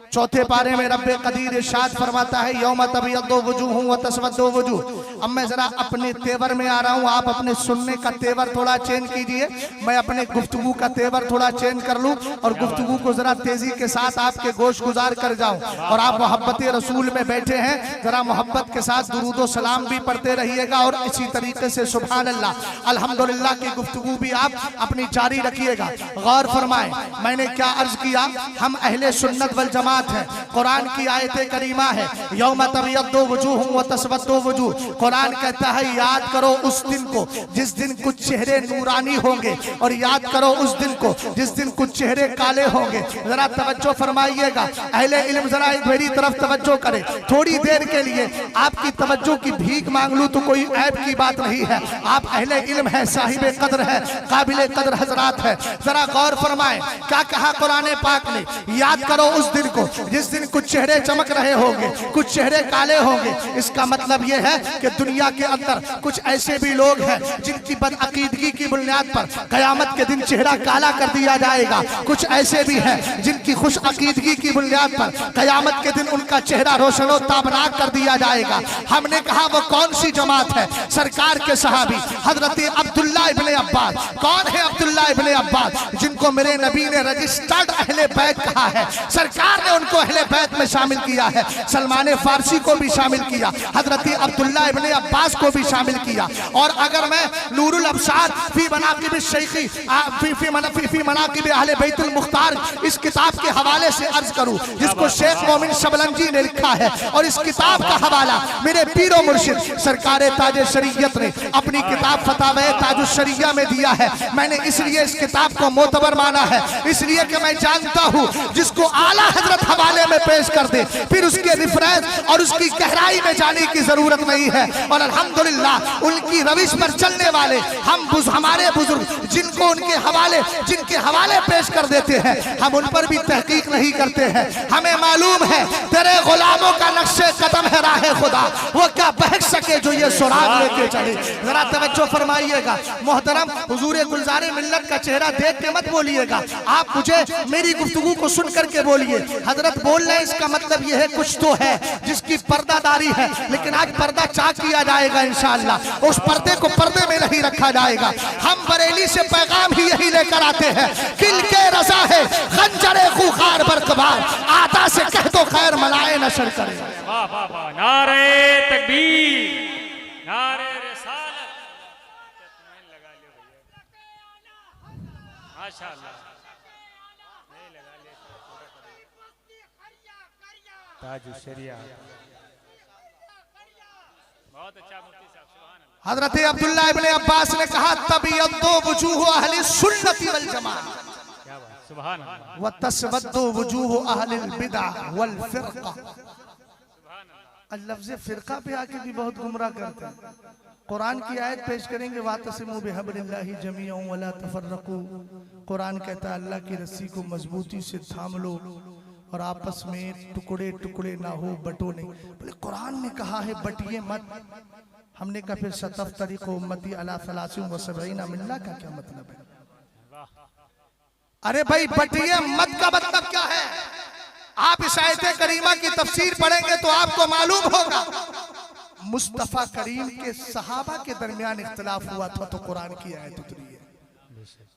चौथे पारे में रब्बे कदीर इरशाद फरमाता है, यौम तबयद्दु वजूह व तस्वद्दु वजूह। अब मैं जरा अपने तेवर में आ रहा हूँ, आप अपने सुनने का तेवर थोड़ा चेंज कीजिए, मैं अपने गुफ्तगू का तेवर थोड़ा चेंज कर लूँ और गुफ्तगू को जरा तेजी के साथ आपके गोश गुजार कर जाऊँ। और आप मोहब्बत रसूल में बैठे हैं, जरा मोहब्बत के साथ दुरूद व सलाम भी पढ़ते रहिएगा और इसी तरीके से सुभान अल्लाह अल्हम्दुलिल्लाह की गुफ्तगू भी आप अपनी जारी रखिएगा। गौर फरमाएं, मैंने क्या अर्ज किया, हम अहले सुन्नत वल जमात हैं। कुरान की आयत करीमा है, यौम तबयद्दु वजूहुम व तस्वद्दु वजूह। कुरान कहता है याद करो उस दिन को जिस दिन कुछ चेहरे नूरानी होंगे, और याद करो उस दिन को जिस दिन कुछ चेहरे काले होंगे। जरा तवज्जो फरमाइएगा, अहले इल्म जरा मेरी तरफ तवज्जो करें थोड़ी देर के लिए। आपकी तवज्जो की भीख मांग लूं तो कोई ऐब की बात नहीं है। आप अहले इल्म है, साहिबे कद्र है, काबिले कद्र हजरात है। जरा गौर फरमाएं क्या कहा कुरान पाक ने, याद करो उस दिन को जिस दिन कुछ चेहरे चमक रहे होंगे, कुछ चेहरे काले होंगे। इसका मतलब यह है कि दुनिया के अंदर कुछ ऐसे भी लोग हैं जिनकी बदअकीदगी की बुनियाद पर कयामत के दिन चेहरा काला कर दिया जाएगा। कुछ ऐसे भी हैं जिनकी खुश अकीदगी की बुनियाद पर कयामत के दिन उनका चेहरा रोशनो ताबनाक कर दिया जाएगा। हमने कहा वो कौन सी जमात है? सरकार के सहाबी हजरत अब्दुल्ला इब्ने अब्बास। कौन है अब्दुल्ला इब्ने अब्बास? जिनको मेरे नबी ने रजिस्टर्ड अहले बैत कहा है। सरकार ने उनको अहले बैत में शामिल किया है। सलमान फारसी को भी शामिल किया, हजरत अब्दुल्ला इब्ने अब्बास को भी शामिल किया। और अगर मैं नूरुल अब्सार फी मनाकिब शैखी फी मनाकिब अहले बैतुल मुख्तार इस किताब के हवाले से अर्ज करूं, जिसको शेख मोमिन शबलंजी ने लिखा है, और इस किताब का हवाला मेरे पीरो मुर्शिद सरकार ताज शरीयत ने अपनी किताब फतावे ताजुश शरिया में दिया है। मैंने इसलिए इस किताब को मोतबर माना है, इसलिए कि मैं जानता हूं जिसको आला हजरत हवाले में पेश कर दे फिर उसके रेफरेंस और उसकी गहराई में जाने की जरूरत नहीं है। और अल्हम्दुलिल्लाह उनकी रविश पर चलने वाले हमारे बुजुर्ग जिनके हवाले पेश कर देते हैं, हम उन पर भी तहकीक नहीं करते हैं। हमें मालूम है तेरे गुलामों का नक्शे कदम है राह खुदा, वो क्या बहक सके जो ये सुराग लेके चले। जरा तवज्जो फरमाइएगा मोहतरम, हुजूर गुलजारे मिल्लत का चेहरा देख के मत बोलिएगा, आप मुझे मेरी गुफ्तगू को सुन करके बोलिए। हजरत बोल रहे हैं इसका मतलब यह है कुछ तो है जिसकी पर्दादारी है, लेकिन आज पर्दा चाक किया जाएगा इंशाअल्लाह। उस पर्दे को पर्दे में नहीं रखा जाएगा। हम बरेली से पैगाम ही यही लेकर आते हैं, किल के रजा है खंजरे खुखार बरकबार, आता से कह दो खैर मलाए नशर करे। वाह वाह वाह, नारे तकबीर, नारे रिसालत। लगा लियो भैया, माशाअल्लाह नहीं लगा लिया। ताजुश शरिया बहुत अच्छा मुफ्ती साहब, सुभान अल्लाह। हजरत अब्दुल्ला इब्ने अब्बास ने कहा तबयद्दु वजूह अहले सुन्नति वल जमाअह, क्या बात, सुभान अल्लाह। व तस्वद्दु वजूह अहले बिदअह वल फिरका। लफ्ज़ फिरका पे आके भी बहुत गुमराह करते हैं। कुरान की आयत पेश करेंगे, वातसिमू बिहब्लिल्लाहि जमीअन वला तफर्रकू। कुरान कहता है अल्लाह की रस्सी को मजबूती से थाम लो और आपस में टुकड़े टुकड़े ना हो, बटो नहीं। बोले कुरान ने कहा है बटिए मत। हमने कहा फिर सतफ तरीक़ उम्मती अला सलासिन व सबईना मिल्ला का क्या मतलब है? अरे भाई बटिए मत का मतलब क्या है? आप इस आयत करीमा की तफसीर पढ़ेंगे तो आपको मालूम होगा मुस्तफा करीम के सहाबा के दरमियान इख्तिलाफ हुआ था तो कुरान की आयत उतरी है।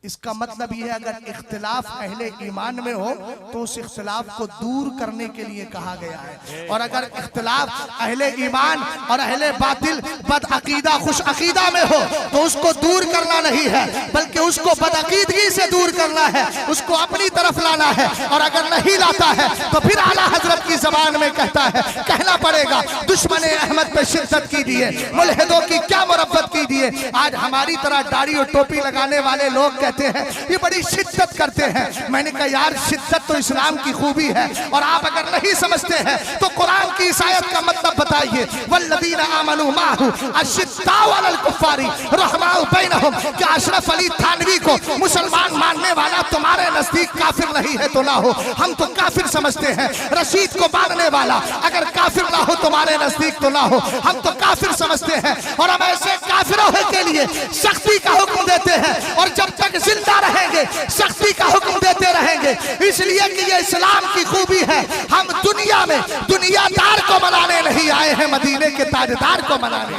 इसका मतलब यह है अगर इख्तिलाफ अहले ईमान में हो तो उस इख्तिलाफ को दूर करने के लिए कहा गया है, और अगर इख्तिलाफ अहले ईमान और अहले बातिल बदअकीदा खुश अकीदा में हो तो उसको दूर करना नहीं है, बल्कि उसको बदअकीदगी से दूर करना है, उसको अपनी तरफ लाना है। और अगर नहीं लाता है तो फिर आला हजरत की जबान में कहता है, कहना पड़ेगा दुश्मन अहमद पे शिद्दत कीजिए, मुल्हिदों की क्या मुरब्बत कीजिए। आज हमारी तरह दाढ़ी और टोपी लगाने वाले लोग कहते हैं ये बड़ी शिद्दत करते हैं। मैंने कहा यार शिद्दत तो इस्लाम की खूबी है, और आप अगर नहीं समझते हैं तो कुरान की इस आयत का मतलब बताइए। वल्लदीना आमनू माहू अशिद्दाउ अलल कुफ्फारी रहमाउ बैनहुम। क्या अशरफ अली थानवी को मुसलमान मानने वाला तुम्हारे नजदीक काफिर नहीं है तो ना हो? हम तो काफिर समझते हैं। रशीद को मानने वाला अगर काफिर ना हो तुम्हारे नजदीक तो ना हो, हम तो काफिर समझते हैं। और हम ऐसे काफिरों के लिए सख्ती का हुक्म देते हैं, और जब तक जिंदा रहेंगे सख्ती का हुक्म देते रहेंगे, इसलिए कि ये इस्लाम की खूबी है। हम दुनिया में दुनियादार को मनाने नहीं आए हैं, मदीने के ताजदार को मनाने।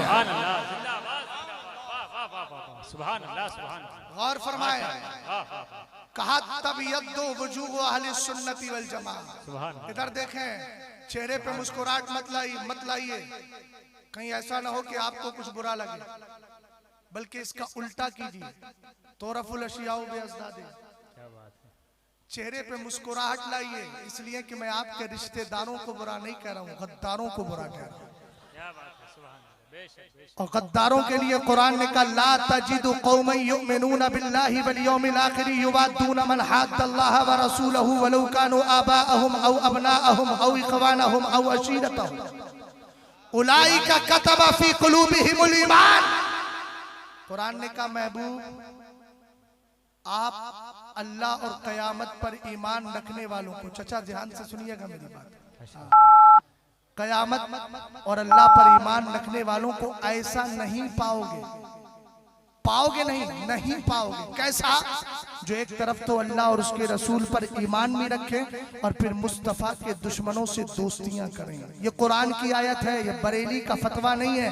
सुभान अल्लाह, सुभान अल्लाह। गौर फरमाए, कहा तबयद्दु वजूह अहले सुन्नति वल जमाअह। इधर देखें, चेहरे पे मुस्कुराहट मत लाइए, कहीं ऐसा ना हो कि आपको कुछ बुरा लगे, बल्कि इसका उल्टा कीजिए। तोरफुल अशियाउ बेअज़दादे, चेहरे पे मुस्कुराहट लाइए, इसलिए कि मैं आपके रिश्तेदारों को बुरा नहीं कह रहा हूँ, गद्दारों को बुरा कह रहा हूँ। क्या बात है, सुभान अल्लाह, बेशक बेशक। और गद्दारों के लिए कुरान ने कहा ला तजिदु कौमन युमिनूना बिल्लाहि वल यौमिल आखिर युवादूना मन हाद्दल्लाह व रसूलहु वलौ कानू आबाअहुम औ अबनाअहुम औ इखवानहुम औ अशीरतहुम उलाइका कतबा फी कुलूबिहिमुल ईमान। कुरान ने कहा महबूब आप अल्लाह और कयामत पर ईमान रखने वालों को, चचा ध्यान से सुनिएगा मेरी बात, कयामत और अल्लाह पर ईमान रखने वालों को ऐसा नहीं पाओगे, पाओगे नहीं पाओगे। कैसा? जो एक तरफ तो अल्लाह और उसके रसूल पर ईमान भी रखे और फिर मुस्तफ़ा के दुश्मनों से दोस्तियां करें। ये कुरान की आयत है, ये बरेली का फतवा नहीं है।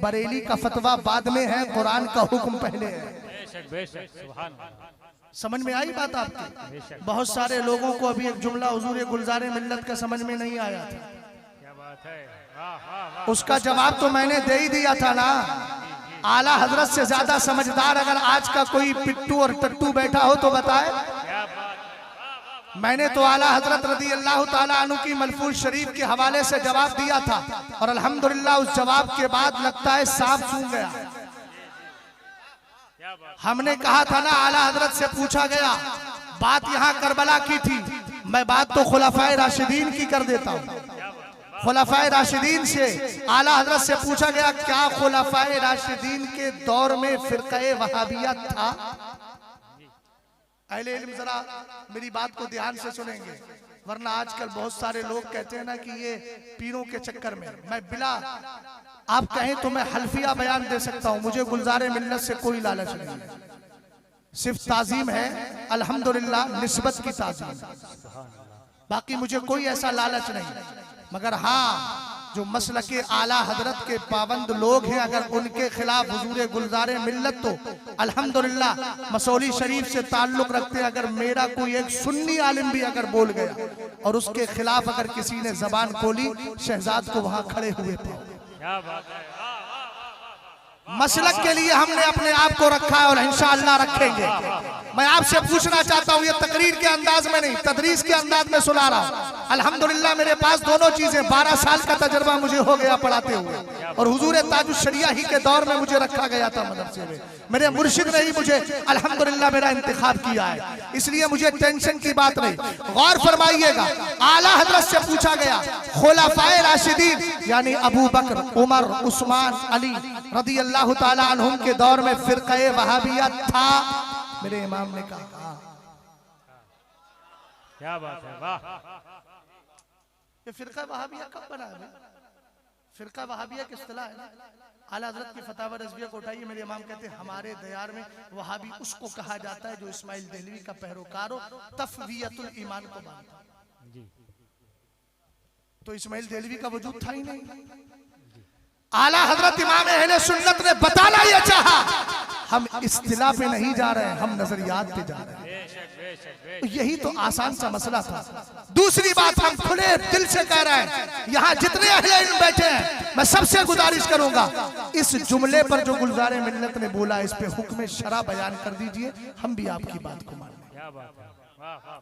बरेली का फतवा बाद में है, कुरान का हुक्म पहले है। बेशक बेशक, सुभान अल्लाह। समझ में आई बात आपकी? बहुत सारे लोगों को अभी एक जुमला हुजूर गुलजारे मिल्लत का समझ में नहीं आया था। क्या बात है, वाह वाह वाह। उसका जवाब तो मैंने दे ही दिया था ना। आला हजरत से ज्यादा समझदार अगर आज का कोई पिट्टू और टट्टू बैठा हो तो बताए। क्या बात, मैंने तो आला हजरत रदी अल्लाह ताला अन्हु की मलफूज शरीफ के हवाले से जवाब दिया था और अल्हम्दुलिल्लाह उस जवाब के बाद लगता है सांप सूंघ गया। हमने कहा था ना, आला हजरत से पूछा गया, बात यहाँ करबला की थी, मैं बात तो खुलाफाए राशिदीन की कर देता हूँ। खुलाफाए राशिदीन से आला हजरत से पूछा गया क्या खुलाफाए राशिदीन के दौर में फिरक़े वहाबिया था? अहले इल्म जरा मेरी बात को ध्यान से सुनेंगे, वरना आजकल बहुत सारे लोग कहते हैं ना कि ये पीरों के चक्कर में। मैं बिला आप कहें तो मैं हल्फिया बयान दे सकता हूं, मुझे गुलजारे मिल्लत से कोई लालच नहीं है, सिर्फ ताजीम है अल्हम्दुलिल्लाह, निस्बत की ताजीम, बाकी मुझे कोई ऐसा लालच नहीं। मगर हाँ, जो मसलके आला हजरत के पाबंद लोग हैं, अगर उनके खिलाफ हुजूर गुलजारे मिल्लत तो अल्हम्दुलिल्लाह मसौली शरीफ से ताल्लुक रखते हैं। अगर मेरा कोई एक सुन्नी आलिम भी अगर बोल गया और उसके खिलाफ अगर किसी ने जबान खोली, शहजाद को वहां खड़े हुए पाओ। क्या बात है, मसलक के लिए हमने अपने आप को रखा है और इंशाअल्लाह रखेंगे। मैं आपसे पूछना चाहता हूँ, ये तकरीर के अंदाज में नहीं, तदरीस के अंदाज में सुना रहा हूँ। अल्हम्दुलिल्लाह मेरे पास दोनों चीजें, 12 साल का तजर्बा मुझे हो गया पढ़ाते हुए, और हुजूर ताजुश शरिया ही के दौर में मुझे रखा गया था मदरसे में। मेरे मुर्शिद ने ही मुझे अल्हम्दुलिल्लाह मेरा इंतखाब किया है, इसलिए मुझे टेंशन की बात नहीं। गौर फरमाइएगा, आला हजरत से पूछा गया खुलाफाए राशिदीन यानी अबू बकर, उमर, उस्मान, अली रदी अल्लाह ताला अन्हुम के दौर में फिरक़े वहाबिया था? मेरे इमाम ने कहा क्या बात है, वाह। ये फिरका वहाबिया कब बना है? फिरका वहाबिया की इस्तिलाह है ना, आला हजरत की फतावा रज़विया को उठाइए, मेरे इमाम कहते हैं हमारे दयार में वहाबी उसको कहा जाता है जो इस्माइल देहलवी का पैरोकार हो, तफ़वियतुल ईमान को मानता है। तो इस्माइल देहलवी का वजूद था ही नहीं। आला हजरत इमाम अहले सुन्नत ने बताना यह चाहा, हम इस्तिलाह पे नहीं जा रहे हैं, हम नजरियात पे जा रहे हैं। यही तो आसान सा मसला था। दूसरी बात, हम खुले दिल से कह रहे हैं, यहाँ जितने अहले इल्म बैठे हैं, मैं सबसे गुजारिश करूंगा, इस जुमले पर जो गुलजारे मिल्लत ने बोला, इस पे हुक्म शरा बयान कर दीजिए, हम भी आपकी बात को मान लें।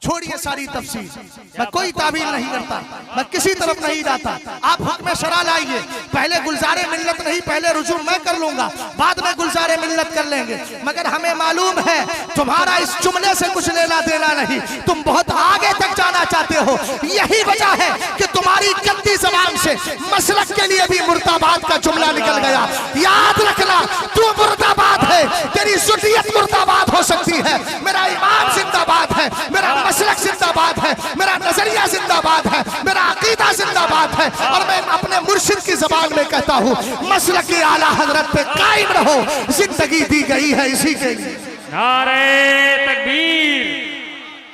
छोड़िए सारी तफसीर, मैं कोई ताबीर नहीं करता, मैं किसी तरफ नहीं जाता। आप हुक्म शरा लाइए, पहले गुलजारे मिल्लत नहीं, पहले रुजू मैं कर लूंगा, बाद में गुलजारे मिल्लत कर लेंगे। मगर हमें मालूम है तुम्हारा इस जुमले से कुछ लेना देना नहीं, तुम बहुत आगे तक जाना चाहते हो। यही वजह है कि तुम्हारी गंदी ज़बान से मसलक के लिए भी मुर्दाबाद का जुमला निकल गया। याद रखना, तू मुर्दाबाद है, तेरी सुन्नियत मुर्दाबाद हो सकती है, मेरा ईमान जिंदाबाद है, मेरा मसलक जिंदाबाद है, मेरा नजरिया जिंदाबाद है, मेरा अकीदा जिंदाबाद है। और मैं अपने मुर्शिद की ज़बान में कहता हूँ, मसलक की आला हजरत पे कायम रहो, जिंदगी दी गई है इसी के लिए। नारे तकबीर,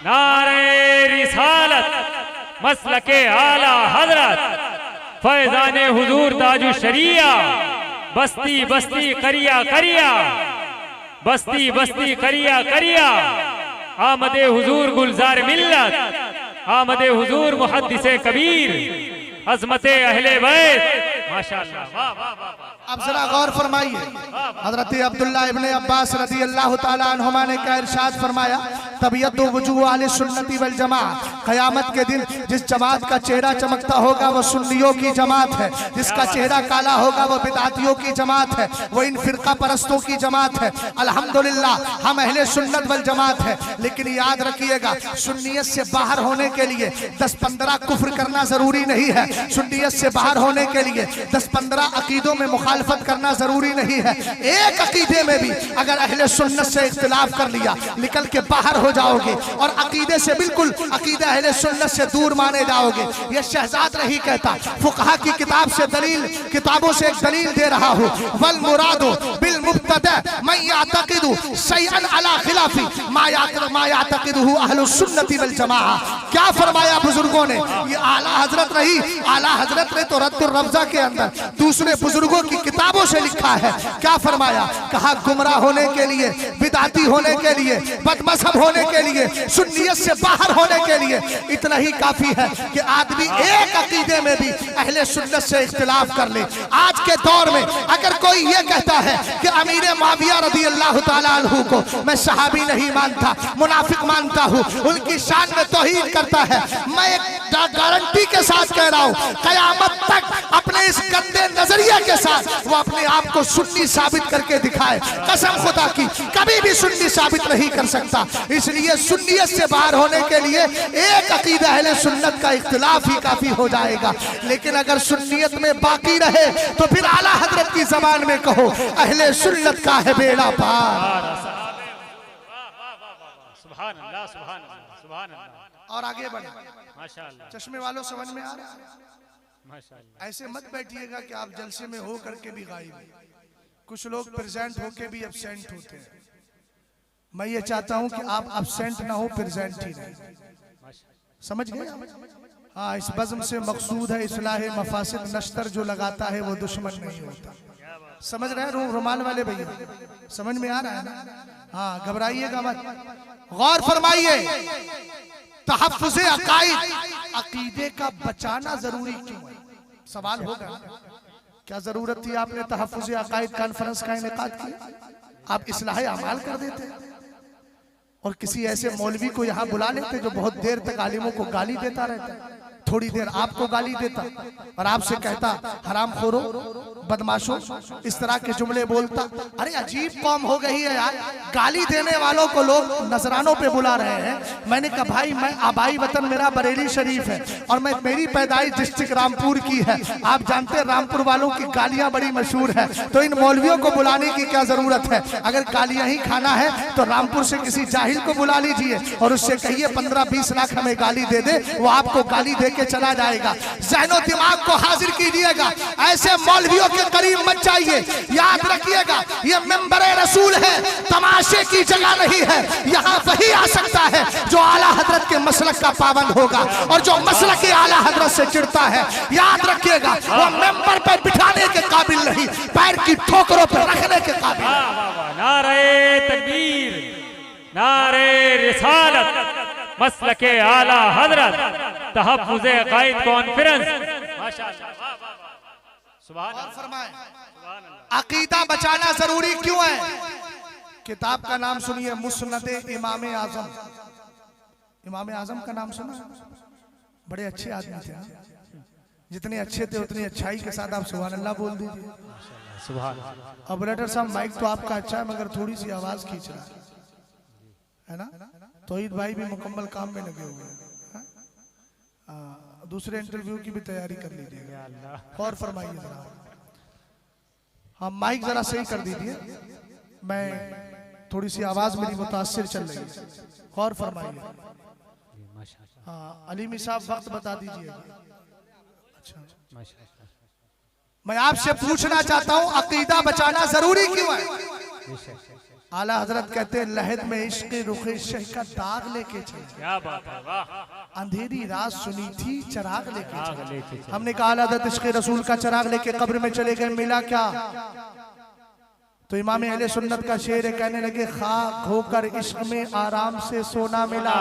नारे रिसालत, मसलके आला हजरत, फैजाने हुजूर ताजुश शरिया, बस्ती बस्ती करिया करिया, बस्ती बस्ती करिया करिया, आमदे हुजूर गुलजार मिल्लत, आमदे हुजूर मुहद्दिसे कबीर, अज़मते अहले बैत, माशाअल्लाह, वाह वाह वाह वाह। अब जरा गौर फरमाइए, हजरत अब्दुल्लाह इब्ने अब्बास रज़ी अल्लाह ताला अन्हुमा ने क्या इरशाद फरमाया, तबियतु वजूह अहले सुन्नती वल जमाअत, क़यामत के दिन जिस जमात का चेहरा चमकता होगा वो सुन्नियों की जमात है, जिसका चेहरा काला होगा वो बिदअतियों की जमात है, वो इन फिरका परस्तों की जमात है। अल्हम्दुलिल्लाह हम अहले सुन्नत वल जमात है, लेकिन याद रखिएगा सुन्नियत से बाहर होने के लिए 10-15 कुफ्र करना जरूरी नहीं है। सुन्नियत से बाहर होने के लिए 10-15 अकीदों में मुखालफत करना जरूरी नहीं है। एक अकीदे में भी अगर अहले सुन्नत से इख्तिलाफ कर लिया निकल के बाहर हो जाओगे और अकीदे से बिल्कुल अकीदा अहले सुन्नत से दूर माने जाओगे। ये शहजाद नहीं कहता, फुकहा की किताब से दलील, किताबों से एक दलील दे रहा हूँ। वल मुरादो बिल मुब्तदा मैं यातकिदु शैअन अला खिलाफी मा यातकिदुहु अहलुस सुन्नती वल जमाआ। क्या फरमाया बुजुर्गों ने, ये आला हजरत नहीं, आला हजरत ने तो रद्दुर रब्जा के अंदर दूसरे बुजुर्गों की किताबों से लिखा है। क्या फरमाया, कहा गुमराह होने के लिए, बिदअती होने के लिए, बदमज़हब होने के लिए, सुन्नियत से बाहर होने के लिए इतना ही काफी है कि आदमी एक अकीदे में भी अहले सुन्नत से इख्तिलाफ कर ले। आज के दौर में अगर कोई ये कहता है कि अमीर मुआविया रज़ी अल्लाह ताला अन्हु को मैं सहाबी नहीं मानता, मुनाफिक मानता हूँ, उनकी शान में तौहीन करता है, मैं एक गारंटी के साथ कह रहा हूँ क़यामत तक अपने इस गंदे नजरिए के साथ वो अपने आप को सुन्नी साबित करके दिखाए, कसम खुदा की कभी भी सुन्नी साबित नहीं कर सकता। इसलिए सुन्नियत से बाहर होने के लिए एक अकीदा अहले सुन्नत का इख्तिलाफ ही काफी हो जाएगा। लेकिन अगर सुन्नियत में बाकी रहे तो फिर आला हजरत की जबान में कहो अहले सुन्नत का है बेड़ा पार। सुभान अल्लाह, सुभान अल्लाह, सुभान अल्लाह। और आगे बढ़े, माशाअल्लाह, चश्मे वालों समझ में आ रहा है? माशाअल्लाह। ऐसे मत बैठिएगा कि आप जलसे में हो करके भी गायब हैं। कुछ लोग प्रेजेंट होके भी एब्सेंट होते हैं। मैं ये चाहता हूं कि आप एब्सेंट ना हो, प्रेजेंट ही रहे। समझ गए? हाँ, इस बज़्म से मकसूद है इस्लाह मफासिद, नश्तर जो लगाता है वो दुश्मन नहीं होता। समझ रहे हैं रुमाल वाले भैया? समझ में आ रहा है ना? हाँ, घबराइएगा मत, गौर फरमाइए। तहफ़्फ़ुज़े अक़ाइद, अकीदे का बचाना जरूरी क्यों है? सवाल होगा, क्या जरूरत थी आपने तहफ़्फ़ुज़े अक़ाइद कॉन्फ्रेंस का इनेकाद किया? आप इस्लाह अमाल कर देते और किसी ऐसे मौलवी को यहाँ बुला लेते जो बहुत देर तक आलिमों को गाली देता रहता, थोड़ी देर आपको गाली देता और आपसे कहता हराम खोरो, बदमाशों, इस तरह के जुमले बोलता। अरे अजीब कौम हो गई है यार, गाली देने वालों को लोग नजरानों पे बुला रहे हैं। मैंने कहा भाई मैं आबाई वतन मेरा बरेली शरीफ है और मेरी पैदाइश डिस्ट्रिक्ट रामपुर की है। आप जानते हैं रामपुर वालों की गालियां बड़ी मशहूर है, तो इन मौलवियों को बुलाने की क्या जरूरत है? अगर गालियां ही खाना है तो रामपुर से किसी जाहिल को बुला लीजिए और उससे कहिए 15-20 लाख हमें गाली दे दे, वो आपको गाली दे के चला जाएगा। ज़हनो दिमाग को हाजिर कीजिएगा, ऐसे मौलवियों के करीब मत जाइए। याद रखिएगा ये मेंबर रसूल है, तमाशे की जगह नहीं है। यहाँ वही आ सकता है जो आला हजरत के मसलक का पाबंद होगा और जो मसलक के आला हजरत से चिढ़ता है। याद रखिएगा वो मेंबर पर बिठाने के काबिल नहीं, पैर की ठोकरों पर रखने के काबिल। नारे तकबीर, नारे रिसालत, मसलके आला हजरत, तहफ़्फ़ुज़े अक़ाइद कॉन्फ्रेंस। माशाअल्लाह, सुभान अल्लाह, फरमाए अकीदा बचाना जरूरी क्यों है? किताब का नाम सुनिए, मुस्नदे इमाम आजम। इमाम आजम का नाम सुना? बड़े अच्छे आदमी थे, जितने अच्छे थे उतनी अच्छाई के साथ आप सुभान अल्लाह बोल दीजिए। सुभान। ऑपरेटर साहब माइक तो आपका अच्छा है मगर थोड़ी सी आवाज खींच रहा है ना? तौहीद भाई भी मुकम्मल काम में लगे हुए हैं। दूसरे इंटरव्यू की भी तैयारी कर लीजिएगा, और फरमाइए जरा। हाँ, माइक जरा सही कर दीजिए, मैं थोड़ी सी आवाज मेरी मुतासिर चल रही है, और फरमाइए। हाँ, अलीमी साहब वक्त बता दीजिए। अच्छा, मैं आपसे पूछना चाहता हूँ अकीदा बचाना जरूरी क्यों है? आला हजरत कहते हैं लहद में इश्क़ रुखे शह का दाग लेके चले। क्या बात है, वाह। अंधेरी रात सुनी थी चिराग लेके चले। हमने कहा आला हजरत इश्क़ रसूल का चिराग लेके कब्र में चले गए, मिला क्या? तो इमाम अहले सुन्नत का शेर है, कहने लगे खाक होकर इश्क़ में आराम से सोना मिला।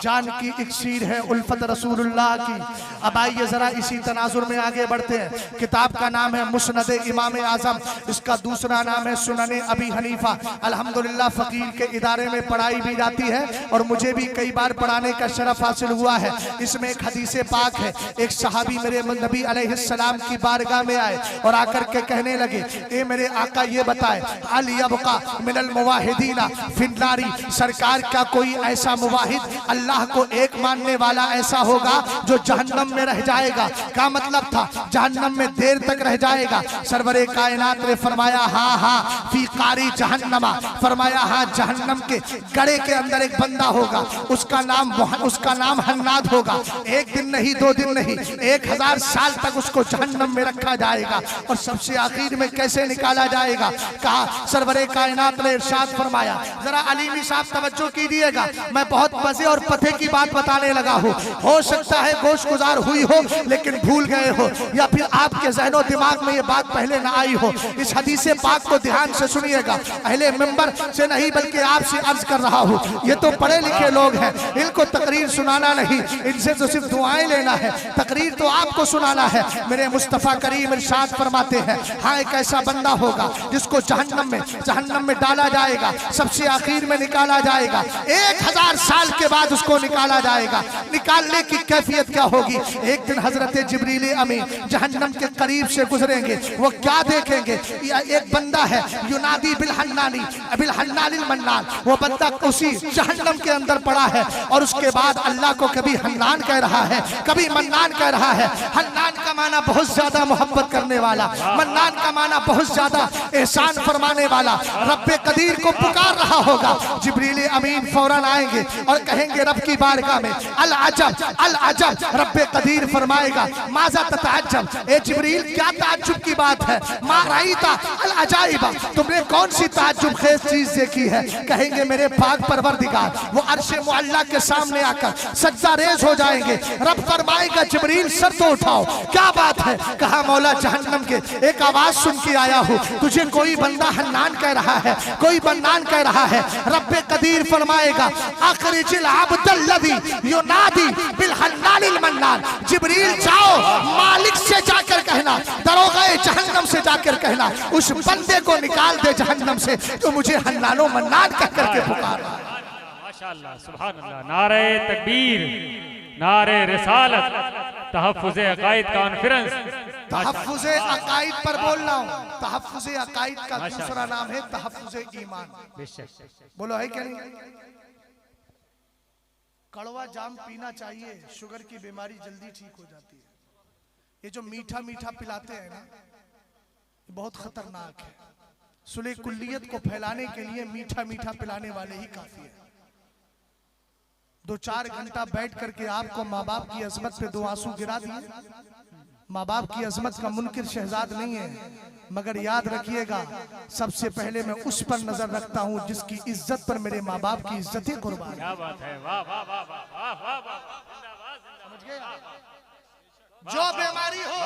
जान की इक्सीर है उल्फत रसूलुल्लाह की। अब आइए जरा इसी तनाजुर में आगे बढ़ते हैं। किताब का नाम है मुस्नद इमाम आजम, इसका दूसरा नाम है सुनन अबी हनीफा। अल्हम्दुलिल्लाह फ़कीर के इदारे में पढ़ाई भी जाती है और मुझे भी कई बार पढ़ाने का शरफ हासिल हुआ है। इसमें एक हदीस पाक है, एक सहाबी मेरे नबी अलैहिस्सलाम की बारगाह में आए और आकर के कहने लगे, ए मेरे आका ये बताए, अल यबका मिनल मुवाहिदीना फिन्नारी, सरकार क्या कोई ऐसा मुवाहिद अल्लाह को एक मानने वाला ऐसा होगा जो जहन्नम में रह जाएगा? क्या मतलब था? जहन्नम में देर तक रह जाएगा। सरवरे कायनात ने फरमाया हाँ हाँ, फी कारी जहन्नमा, फरमाया हाँ जहन्नम के गड़े के अंदर एक बंदा होगा, उसका नाम हन्नाद होगा। एक दिन नहीं, 2 दिन नहीं, 1000 साल तक उसको जहन्नम में रखा जाएगा। और सबसे आखिर में कैसे निकाला जाएगा? कहा सरवरे कायनात ने इरशाद फरमाया, जरा अलीमी साहब तवज्जो कीजिएगा, मैं बहुत मजे और पते की बात बताने लगा हूँ। हो सकता है गोश गुजार हुई हो लेकिन भूल गए हो, या फिर आपके ज़हनो दिमाग में ये बात पहले ना आई हो। इस हदीस पाक को ध्यान से सुनिएगा, अहले मिंबर से नहीं बल्कि आपसे अर्ज कर रहा हूँ। ये तो पढ़े लिखे लोग हैं, इनको तकरीर सुनाना नहीं, इनसे तो सिर्फ दुआएं लेना है, तकरीर तो आपको सुनाना है। मेरे मुस्तफ़ा करीम इरशाद फरमाते हैं, हाँ एक ऐसा बंदा होगा जिसको जहन्नम में डाला जाएगा, सबसे आखिर में निकाला जाएगा, 1000 साल के बाद उसको निकाला जाएगा। निकालने की कैफियत क्या होगी? एक दिन हजरत जिब्रील अमीन जहन्नम के करीब से गुजरेंगे, वो क्या देखेंगे? एक बंदा है युनादी बिल मन्नान, वो बंदा उसी जहन्नम के अंदर पड़ा है और उसके बाद अल्लाह को कभी हन्नान कह रहा है, कभी मन्नान कह रहा है। हन्नान का माना बहुत ज्यादा मोहब्बत करने वाला, मन्नान का माना बहुत ज्यादा एहसान फरमाने वाला। रब्बे कदीर को पुकार रहा होगा, जिब्रील अमीन फौरन आएंगे और कहेंगे रब की बारगाह में, अल अजब, रब्बे कदीर फरमाएगा, माजा ततअज्जब, ए जिब्रील क्या ताज्जुब की बात है? मा राइता अल अजाइबा, तुमने कौन सी ताज्जुब खेज चीज देखी है? कहेंगे मेरे पाक परवरदिगार, वो अर्शे मुअल्ला के सामने आकर सज्जा रेज हो जाएंगे। रब फरमाएगा जिब्रील सर तो उठाओ, क्या बात है? कहा मौला जहन्नम के एक आवाज सुन के आया हूँ, तुझे कोई बंदा हन्नान कह रहा है, कोई मन्नान कह रहा है। रब्बे कदीर फरमाएगा अखरिजिल अब्दल्लज़ी युनादी बिल हन्नानिल मन्नान, जिब्रील जाओ मालिक से जाकर कहना, दरोगाए जहन्नम से जाकर कहना, उस बंदे को निकाल दे जहन्नम से तो मुझे हन्नानो मन्नान कह करके पुकारा। माशाअल्लाह, सुभान अल्लाह, नारे तकबीर, नारे रिसालत, तहफ्फुज़े अकाइद कॉन्फ्रेंस। तहफ्फुज़े अकाइद पर बोल रहा हूँ। तहफ्फुज़े अकाइद का दूसरा नाम है तहफ्फुज़े ईमान। बोलो है क्या नहीं? कड़वा जाम पीना चाहिए, शुगर की बीमारी जल्दी ठीक हो जाती है। ये जो मीठा मीठा पिलाते हैं ना, बहुत खतरनाक है। सुले कुल्लियत को फैलाने के लिए मीठा मीठा पिलाने वाले ही काफी है। 2-4 घंटा बैठ करके आपको माँ बाप की अजमत पे 2 आंसू गिरा दिए। माँ बाप की अजमत का मुनकिर शहजाद नहीं है, मगर याद रखिएगा सबसे पहले मैं उस पर नजर रखता हूँ जिसकी इज्जत पर मेरे माँ बाप की इज्जत ही कुर्बान। क्या बात है, वाह वाह वाह वाह वाह वाह, जो बीमारी हो,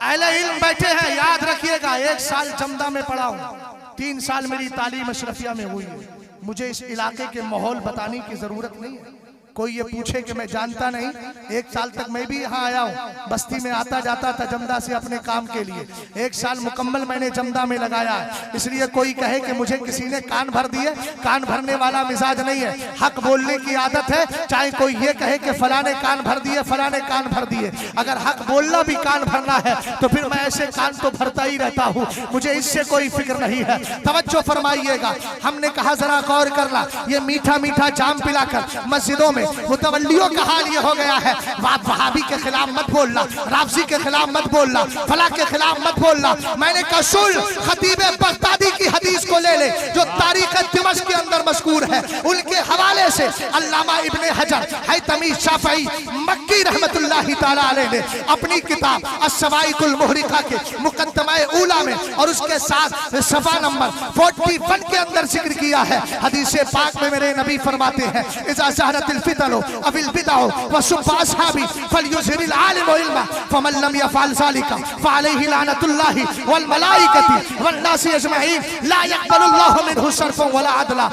अहले इल्म बैठे हैं, याद रखिएगा 1 साल जमदा में पढ़ा हूँ, 3 साल मेरी तालीम अशरफिया में हुई है। मुझे इस इलाके के माहौल बताने की जरूरत नहीं है। कोई ये पूछे कि मैं जानता नहीं, 1 साल तक मैं भी यहाँ आया हूँ, बस्ती में आता जाता था जमदा से अपने काम के लिए। 1 साल मुकम्मल मैंने जमदा में लगाया है। इसलिए कोई कहे कि मुझे किसी ने कान भर दिए, कान भरने वाला मिजाज नहीं है। हक बोलने की आदत है, चाहे कोई ये कहे कि फलाने कान भर दिए, फलाने कान भर दिए। अगर हक बोलना भी कान भरना है तो फिर मैं ऐसे कान तो भरता ही रहता हूँ, मुझे इससे कोई फिक्र नहीं है। तवज्जो फरमाइएगा, हमने कहा जरा गौर करना, ये मीठा मीठा जाम पिलाकर मस्जिदों में मुतवल्लियों का हाल ये हो गया है, वहाबी के खिलाफ मत बोलना, राफजी के खिलाफ मत बोलना, फला के खिलाफ मत बोलना। मैंने कहा सुन, खतीब बगदादी की हदीस को ले ले जो तारीख दिमश्क के अंदर मज़कूर है, उनके हवाले से अल्लामा इब्ने हजर हैतमी शाफई मक्की रहमतुल्लाहि ताला अलैह ने अपनी किताब अस्सवाइकुल मुहरिका के मुकद्दमा ऊला में और उसके साथ सफा नंबर 41 के अंदर जिक्र किया है। हदीस पाक में मेरे नबी फरमाते हैं, इज़ा ज़हरतिल फितनु अविल बिदअ व सुब्बा अस्हाबी फलयुज़हिरिल आलिमु इल्मा फमन लम यफ़अल ज़ालिका फ़अलैहि लानतुल्लाहि वल मलाइकति वन नासि अजमईन ला यक़बलुल्लाहु मिनहु सर्फ़न वला अदला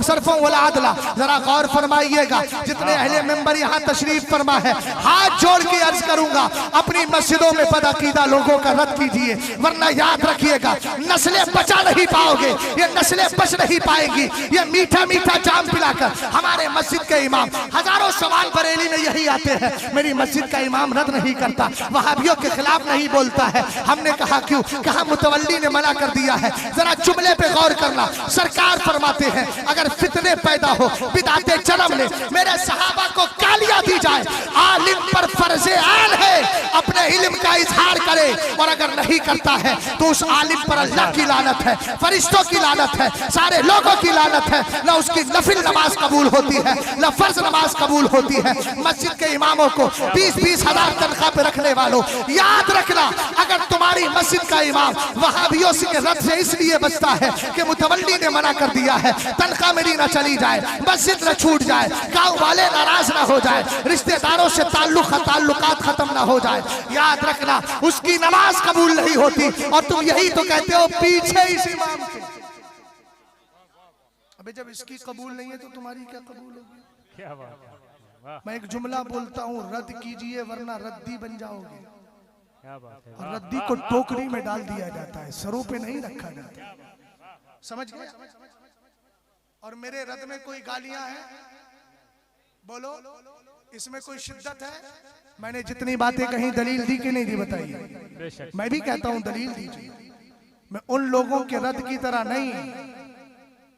सर्फ़न वला अदला। जरा गौर फरमाइएगा, जितने अहले मिंबर यहाँ तशरीफ फरमा है, हाथ जोड़ के अर्ज करूंगा, अपनी मस्जिदों में बदअकीदा लोगों का रद्द कीजिए, वरना याद रखिएगा नस्लें बचा नहीं पाओगे, ये नस्लें बच नहीं पाएंगी। ये मीठा मीठा जाम पिलाकर हमारे मस्जिद के इमाम हजारों सवाल बरेली में यही आते हैं, मेरी मस्जिद का इमाम रद्द नहीं करता, वहाबियों के खिलाफ नहीं बोलता है। हमने कहा क्यों? कहा मुतवल्ली ने मना कर दिया है। जरा जुमले पे गौर करना, सरकार फरमाते हैं अगर फितने पैदा हो, बिदातें जन्म ले, मेरे सहाबा को गालियां दी जाए, आलिम पर फर्ज़े आन है अपने इल्म का इजहार करे, और अगर नहीं करता है तो उस आलिम पर अल्लाह की लानत है, फरिश्तों की लानत है, सारे लोगों की लानत है। न उसकी नफिल नमाज कबूल होती है, न फर्ज नमाज कबूल होती है। मस्जिद के इमामों को 20-20 हजार तनख्वाह पे रखने वालों, याद रखना, अगर तुम्हारी मस्जिद का इमाम वहाबियों से रद्द से इसलिए बचता है कि मुतवल्ली ने मना कर दिया है, तनख्वाह मेरी न चली जाए, मस्जिद न छूट जाए, गाँव वाले नाराज न हो जाए, रिश्तेदारों से ताल्लुकात खत्म न हो जाए, याद रखना उसकी नमाज कबूल नहीं होती। और तुम यही तो कहते हो पीछे इस इमाम के। अबे जब इसकी कबूल नहीं है तो तुम्हारी क्या कबूल होगी? क्या बात है, वाह मैं एक जुमला बोलता हूँ, रद्द कीजिए वरना रद्दी बन जाओगे। क्या बात है, और रद्दी को टोकरी में डाल दिया जाता है, सरों पे नहीं रखा जाता, समझ गए? और मेरे रद्द में कोई गालियां हैं? बोलो, इसमें कोई शिद्दत है? मैंने जितनी बातें कही दलील दी कि नहीं दी बताइए? मैं भी कहता हूं दलील दीजिए। मैं उन लोगों के रद्द की तरह नहीं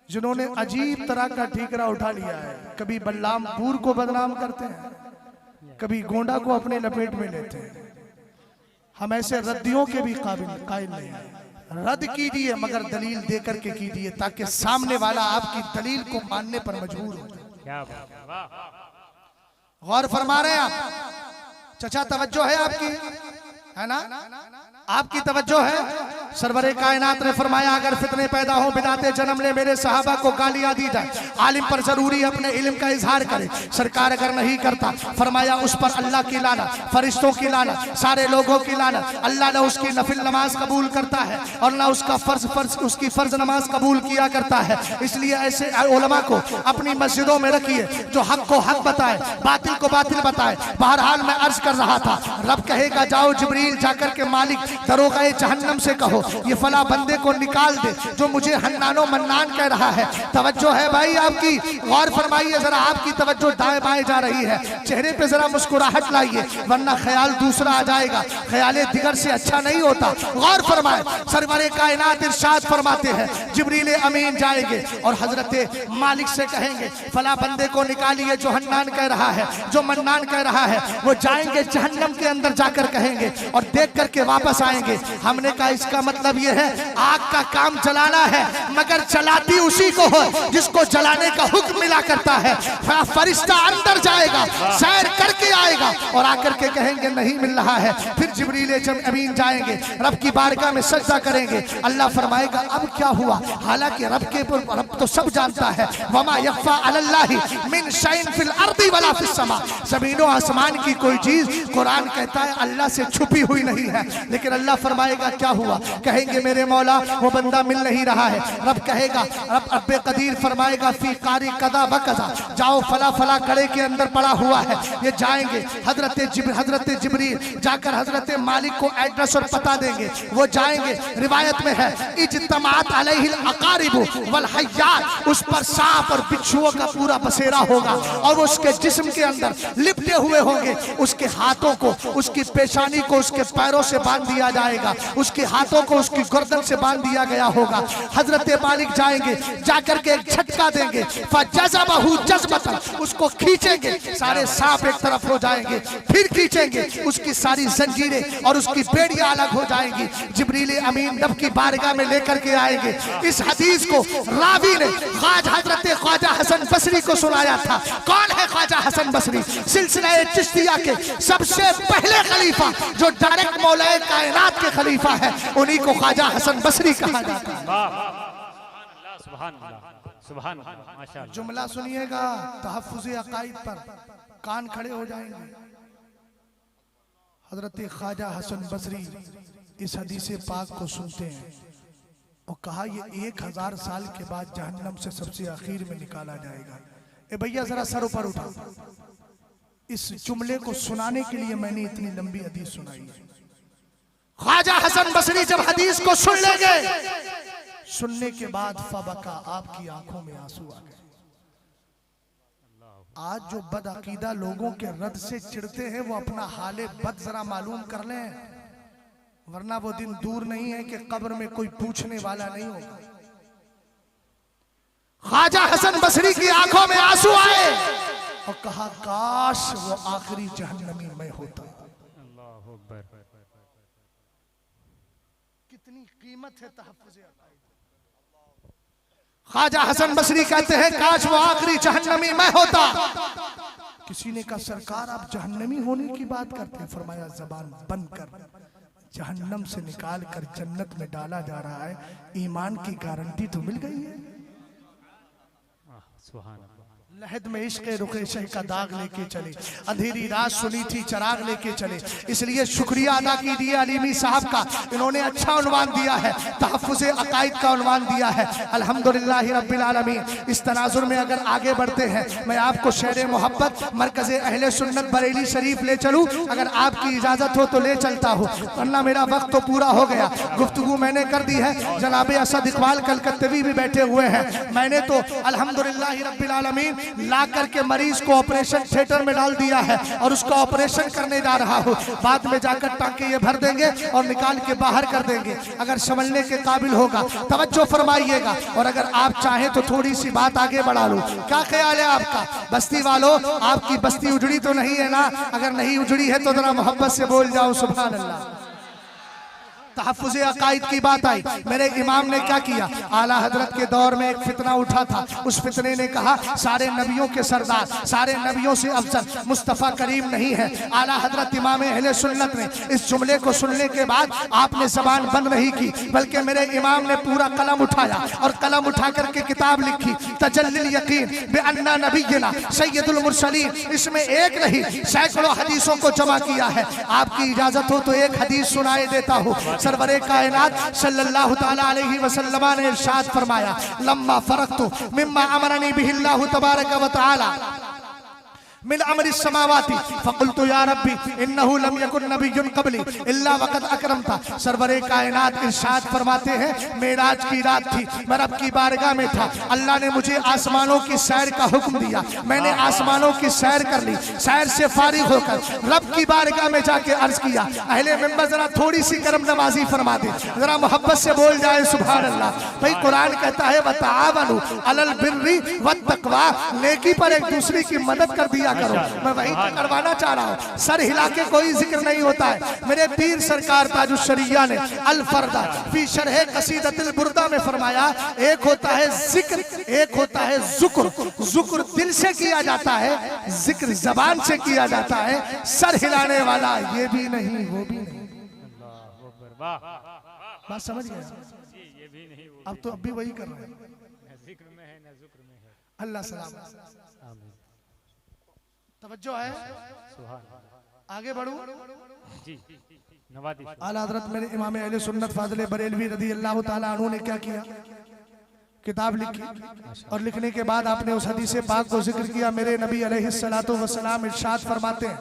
जिन्होंने अजीब तरह का ठीकरा उठा लिया है, कभी बल्लामपुर को बदनाम करते हैं, कभी गोंडा को अपने लपेट में लेते हैं। हम ऐसे रद्दियों के भी काबिल नहीं हैं। रद्द कीजिए मगर दलील देकर के कीजिए, ताकि सामने वाला आपकी दलील को मानने पर मजबूर हो। क्या बात है, वाह गौर फरमा रहे हैं आप? चचा तवज्जो है आपकी, है ना? आपकी तवज्जो है? सरवरे कायनात ने फरमाया अगर फितने पैदा हो, बिदाते जन्म ले, मेरे सहाबा को गालियां दी जाए, आलिम पर जरूरी अपने इल्म का इजहार करे, सरकार अगर नहीं करता फरमाया उस पर अल्लाह की लानत, फरिश्तों की लानत, सारे लोगों की लानत। अल्लाह न उसकी नफिल नमाज कबूल करता है और न उसका उसकी फर्ज नमाज कबूल किया करता है। इसलिए ऐसे उलमा को अपनी मस्जिदों में रखिए जो हक को हक बताए, बातिल को बातिल बताए। बहरहाल मैं अर्ज कर रहा था, रब कहेगा जाओ जिब्रील जाकर के मालिक दरोगाए जहन्नम से कहो ये फला बंदे को निकाल दे जो मुझे हन्नानो मन्नान कह रहा है। तवज्जो है भाई आपकी? गौर फरमाइए जरा, आपकी तवज्जो दाएं बाएं जा रही है, चेहरे पे जरा मुस्कुराहट लाइए वरना ख्याल दूसरा आ जाएगा, ख्याले दिगर से अच्छा नहीं होता। गौर फरमाए, सरवरे कायनात इरशाद फरमाते हैं जिब्रील अमीन जाएंगे और हजरत मालिक से कहेंगे फला बंदे को निकालिए जो हन्नान कह रहा है, जो मन्नान कह रहा है। वो जाएंगे जहन्नम के अंदर जाकर कहेंगे और देख करके वापस आएंगे। हमने कहा इसका मतलब ये है आग का काम जलाना है मगर जलाती उसी को हो जिसको जलाने का हुक्म मिला करता है। फरिश्ता अंदर जाएगा, सैर करके आएगा और आकर के कहेंगे नहीं मिल रहा है। फिर जिब्रील जब अमीन जाएंगे रब की बारगाह में सजदा करेंगे, अल्लाह फरमाएगा अब क्या हुआ? हालांकि रब तो सब जानता है, वमा यख्फा अलल्लाहि मिन शैइन फिल अर्दी वला फिस समा, जमीनों आसमान की कोई चीज कुरान कहता है अल्लाह से छुपी हुई नहीं है। लेकिन अल्लाह फरमाएगा क्या हुआ? कहेंगे मेरे मौला वो बंदा मिल नहीं रहा है। रब कहेगा, रब कदीर फरमाएगा फी कारी कदा बकदा, जाओ फला फला कड़े के अंदर पड़ा हुआ है। ये जाएंगे हजरत जिब्रील जाकर हजरत मालिक को एड्रेस और पता देंगे। वो जाएंगे, रिवायत में है इज्तमात अलैहिल अकारिबु वल हय्यात, उस पर सांप और बिच्छुओं का पूरा बसेरा होगा और वो उसके जिस्म के अंदर लिपटे हुए होंगे। उसके हाथों को, उसकी पेशानी को उसके पैरों से बांध दिया जाएगा, उसके हाथों को उसकी गर्दन से बांध दिया गया होगा। हजरत मालिक जाएंगे, जाकर के एक झटका देंगे, फजज़बहु जज़बतन, उसको खींचेंगे, सारे सांप एक तरफ हो जाएंगे, फिर खींचेंगे, उसकी सारी जंजीरें और उसकी बेड़ियां अलग हो जाएंगी। जिब्रील अमीन रब की बारगाह में लेकर के आएंगे। इस हदीस को रावी ने हजरत ख्वाजा हसन बसरी को सुनाया था। कौन है ख्वाजा हसन बसरी? सिलसिला चिश्तिया के सबसे पहले खलीफा जो डायरेक्ट मौलाए कायनात के खलीफा है, उन्हीं को ख्वाजा हसन बसरी कहा जाता है। सुभान अल्लाह, माशाअल्लाह। जुमला सुनिएगा तहफ्फुज़ अकाइद पर कान खड़े हो जाएंगे। हजरत ख्वाजा हसन बसरी इस हदीस पाक को सुनते हैं और कहा ये 1000 साल के बाद जहन्नम से सबसे आखिर में निकाला जाएगा। ए भैया जरा सर ऊपर उठा। इस जुमले को सुनाने के लिए मैंने इतनी लंबी हदीस सुनाई है। ख्वाजा हसन बसरी जब हदीस को सुन लेंगे, सुनने के बाद फबका, आपकी आंखों में आंसू आ गए। आज जो बदअकीदा लोगों के रद से चिढ़ते हैं वो अपना हाले बद जरा मालूम कर लें, वरना वो दिन दूर नहीं है कि कब्र में कोई पूछने वाला नहीं होगा। ख्वाजा हसन बसरी की आंखों में आंसू आए और कहा काश वो आखिरी जहन्नमी मैं होता। अल्लाहु अकबर। कितनी कीमत है तहफ्फुज़ अकाइद। ख्वाजा हसन बसरी कहते हैं काश वो आखिरी जहन्नमी मैं होता। किसी ने कहा सरकार आप जहन्नमी होने की बात करते हैं। फरमाया जबान बंद कर, जहन्नम से निकाल कर जन्नत में डाला जा रहा है, ईमान की गारंटी तो मिल गई है। सुभान अल्लाह। लहद में इश्क़ रुखे शह का दाग लेके चले, अंधेरी रात सुनी थी चराग लेके चले। इसलिए शुक्रिया अदा कीजिए अलीमी साहब का, इन्होंने अच्छा उन्वान दिया है, तहफ्फुज़ अकाइद का उन्वान दिया है। अल्हम्दुलिल्लाहि रब्बिल आलमीन। इस तनाजुर में अगर आगे बढ़ते हैं, मैं आपको शेर मोहब्बत मरकज़ अहले सुन्नत बरेली शरीफ ले चलूँ, अगर आपकी इजाज़त हो तो ले चलता हूँ, वरना मेरा वक्त तो पूरा हो गया। गुफ्तगू मैंने कर दी है। जनाब असद इकबाल कलकत्तवी भी बैठे हुए हैं। मैंने तो अल्हम्दुलिल्लाहि रब्बिल आलमीन ला करके मरीज को ऑपरेशन थिएटर में डाल दिया है और उसका ऑपरेशन करने जा रहा हूँ। बाद में जाकर टांके ये भर देंगे और निकाल के बाहर कर देंगे। अगर समझने के काबिल होगा तवज्जो फरमाइएगा, और अगर आप चाहें तो थोड़ी सी बात आगे बढ़ा लूं। क्या ख्याल है आपका? बस्ती वालों, आपकी बस्ती उजड़ी तो नहीं है ना? अगर नहीं उजड़ी है तो जरा मोहब्बत से बोल जाओ सुभान अल्लाह। तहफ्फुज़ अकाइद की बात आई, मेरे इमाम ने क्या किया? आला हजरत के दौर में एक फितना उठा था। उस फितने ने कहा सारे नबियों के सरदार, सारे नबियों से अफजल मुस्तफ़ा करीम नहीं है। आला हजरत इमाम अहले सुन्नत ने इस जुमले को सुनने के बाद आपने जबान बंद नहीं की, बल्कि मेरे इमाम ने पूरा कलम उठाया और कलम उठा करके किताब लिखी, तजल्लिल यकीन बिअन्ना नबिय्यना सय्यदुल मुरसलीन। इसमें एक नहीं सैकड़ों हदीसों को जमा किया है। आपकी इजाजत हो तो एक हदीस सुनाए देता हूँ। सरवरे कायनात सल्लल्लाहु तआला अलैहि वसल्लम ने इरशाद फरमाया, लम्मा फरक़तु मिम्मा अमरनी बिहिल्लाहु तबारक व तआला मिन अमरि समावाति फ़क़ुल्तु या रब्बी इन्नहु लम यकुन नबिय्युन क़ब्ली इल्ला वक़द अकरमता। सरवरे कायनात इरशाद फरमाते हैं, मेराज की रात थी, मैं रब की बारगाह में था। अल्लाह ने मुझे आसमानों की सैर का हुक्म दिया। मैंने आसमानों की सैर कर ली। सैर से फारिग होकर रब की बारगाह में जाके अर्ज किया, अहले मिंबर जरा थोड़ी सी करम नवाजी फरमा दे, जरा मोहब्बत से बोल जाए सुभान अल्लाह। भाई कुरान कहता है वतआवनु अलल बिर्रि वत्तक़वा, नेकी पर एक दूसरे की मदद कर दिया करो। मैं वही तो करवाना चाह रहा हूँ। सर हिला के कोई जिक्र नहीं होता है। मेरे पीर सरकार ताजुश शरिया ने अल फरदा फी शरह कसीदतिल बुरदा में फरमाया, एक होता है जिक्र, एक होता है जुक्र। जुक्र दिल से किया जाता है, जिक्र जबान से किया जाता है। सर हिलाने वाला ये भी नहीं वो भी नहीं। अल्लाहु अकबर। वाह, बात समझ गए? ये भी नहीं वो अब तो अब भी वही कर रहे हैं। न जिक्र में है न जुक्र में है। अल्लाह सलाम। आमीन। तवज्जो है, सुभान आगे बढ़ूं। जी नवादी। आला हज़रत मेरे इमाम अहले सुन्नत फाज़िल बरेलवी रज़ी अल्लाह ताला अन्हु ने क्या किया? किताब लिखी और लिखने के बाद आपने उस हदीस पाक को जिक्र किया। मेरे नबी अलैहिस्सलातु वस्सलाम इरशाद फरमाते हैं,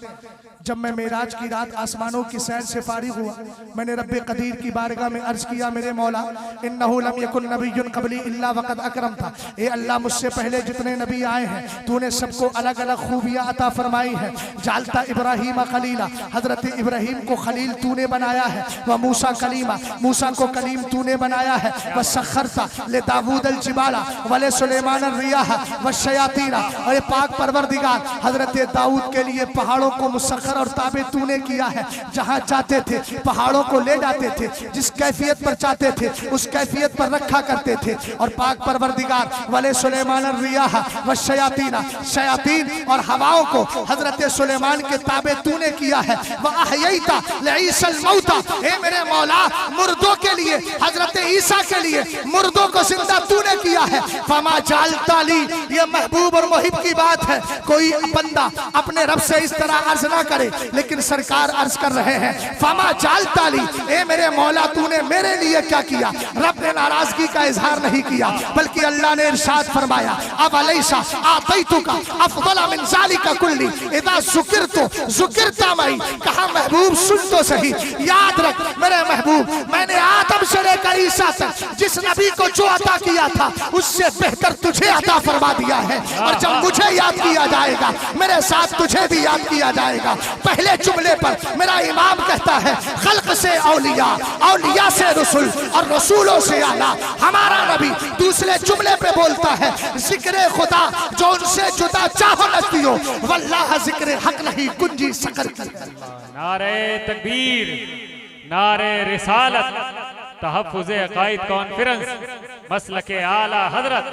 जब मैं मेराज की रात आसमानों की सैर से फारिग हुआ, मैंने रब्बे कदीर की बारगाह में अर्ज किया, मेरे मौला इन्नहु लम यकुन नबिय्युन क़ब्ली इल्ला वक़द अकरमता। ए अल्लाह, मुझसे पहले जितने नबी आए हैं तूने सबको अलग अलग खूबियाँ अता फरमाई है। जालता इब्राहीम खलीला, हजरत इब्राहीम को खलील तूने बनाया है। व मूसा कलीमा, मूसा को कलीम तूने बनाया है। व सखरता ले दाऊद अल जिबाला वले सुलेमान अर रियाह व शयातीना, और पाक परवरदिगार हजरत दाऊद के लिए पहाड़ों को मुसख्खर और ताबे तूने किया है। जहाँ चाहते थे पहाड़ों को ले जाते थे, जिस कैफियत पर चाहते थे उस कैफियत पर रखा करते थे। और पाक परवरदिगार वले सुलेमान अर रियाह व शयातीना, शयातीन और हवाओं को हजरत सुलेमान के ताबे तूने किया है। व अहयैता लईसल मौता, हे मेरे मौला मुर्दों के लिए, हजरत ईसा के लिए मुर्दों को जिंदा तूने तूने किया है। फमा जाल ताली, ये महबूब और मुहिब की बात है। कोई बंदा अपने रब से इस तरह अर्ज ना करे, लेकिन सरकार अर्ज कर रहे हैं फमा जाल ताली, ए मेरे मौला तूने मेरे लिए क्या किया। रब ने नाराजगी का इजहार नहीं किया, बल्कि अल्लाह ने इरशाद फरमाया अब अलैसा आतैतुका अफदल मिन ज़ालिका कुल्ली इदा ज़ुकिरतु ज़ुकिरता मई। कहा महबूब सुन तो सही, याद रख मेरे महबूब, मैंने आदम से लेकर ईसा तक जिस नबी को जो अता किया था उससे बेहतर तुझे अता फरमा दिया है। और जब मुझे याद किया जाएगा मेरे साथ तुझे भी याद किया जाएगा। पहले जुमले पर मेरा इमाम कहता है खल्क से औलिया, औलिया से रसूल और रसूलों से आला हमारा नबी। दूसरे जुमले पे बोलता है जिक्र खुदा जो उनसे जुदा चाहो नस्तियो, वल्लाह जिक्र हक नहीं कुंजी सकर की। नारे तकबीर, नारे रिसालत, तहफ़्फ़ुज़े अक़ाइद कॉन्फ्रेंस, मसलके आला हजरत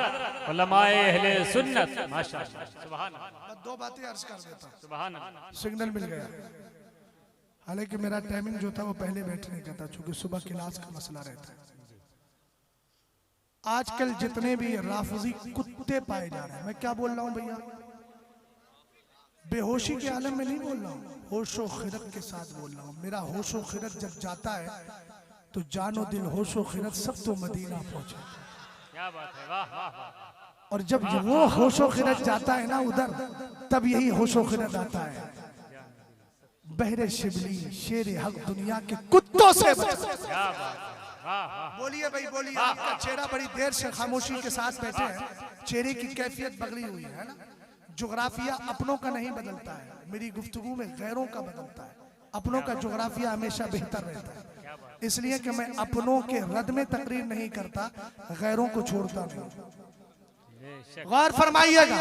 उलमाए अहले सुन्नत। माशाअल्लाह, सुभान अल्लाह। दो बातें अर्ज कर देता हूं। सुभान अल्लाह। सिग्नल मिल गया। हालांकि मेरा टाइमिंग जो था वो पहले बैठने का था, चूंकि सुबह क्लास का मसला रहता है। आजकल जितने भी राफजी कुत्ते पाए जा रहे हैं, मैं क्या बोल रहा हूं भैया, बेहोशी के आलम में नहीं बोल रहा हूं, होशो खिरत के साथ बोल रहा हूं। मेरा होशो खिरत जब जाता है तो जानो दिल होशो खिरत सब तो मदीना पहुंचे। क्या बात है, वाह वाह वाह। और जब वो होशो खिरत जाता है ना उधर, तब यही होशो खिरत आता है। बहरे शिबली शेर हक दुनिया के कुत्तों से बचो। क्या बात है, वाह वाह। बोलिए भाई बोलिए। आपका चेहरा बड़ी देर से खामोशी के साथ बैठे हैं, चेहरे की कैफियत बगड़ी हुई है ना। जोग्राफिया अपनों का नहीं बदलता है, मेरी गुफ्तगू में गैरों का बदलता है। अपनों का जोग्राफिया हमेशा बेहतर रहता है, इसलिए कि मैं अपनों के रद में तकरीर नहीं करता, गैरों को छोड़ता नहीं। गौर फरमाइएगा,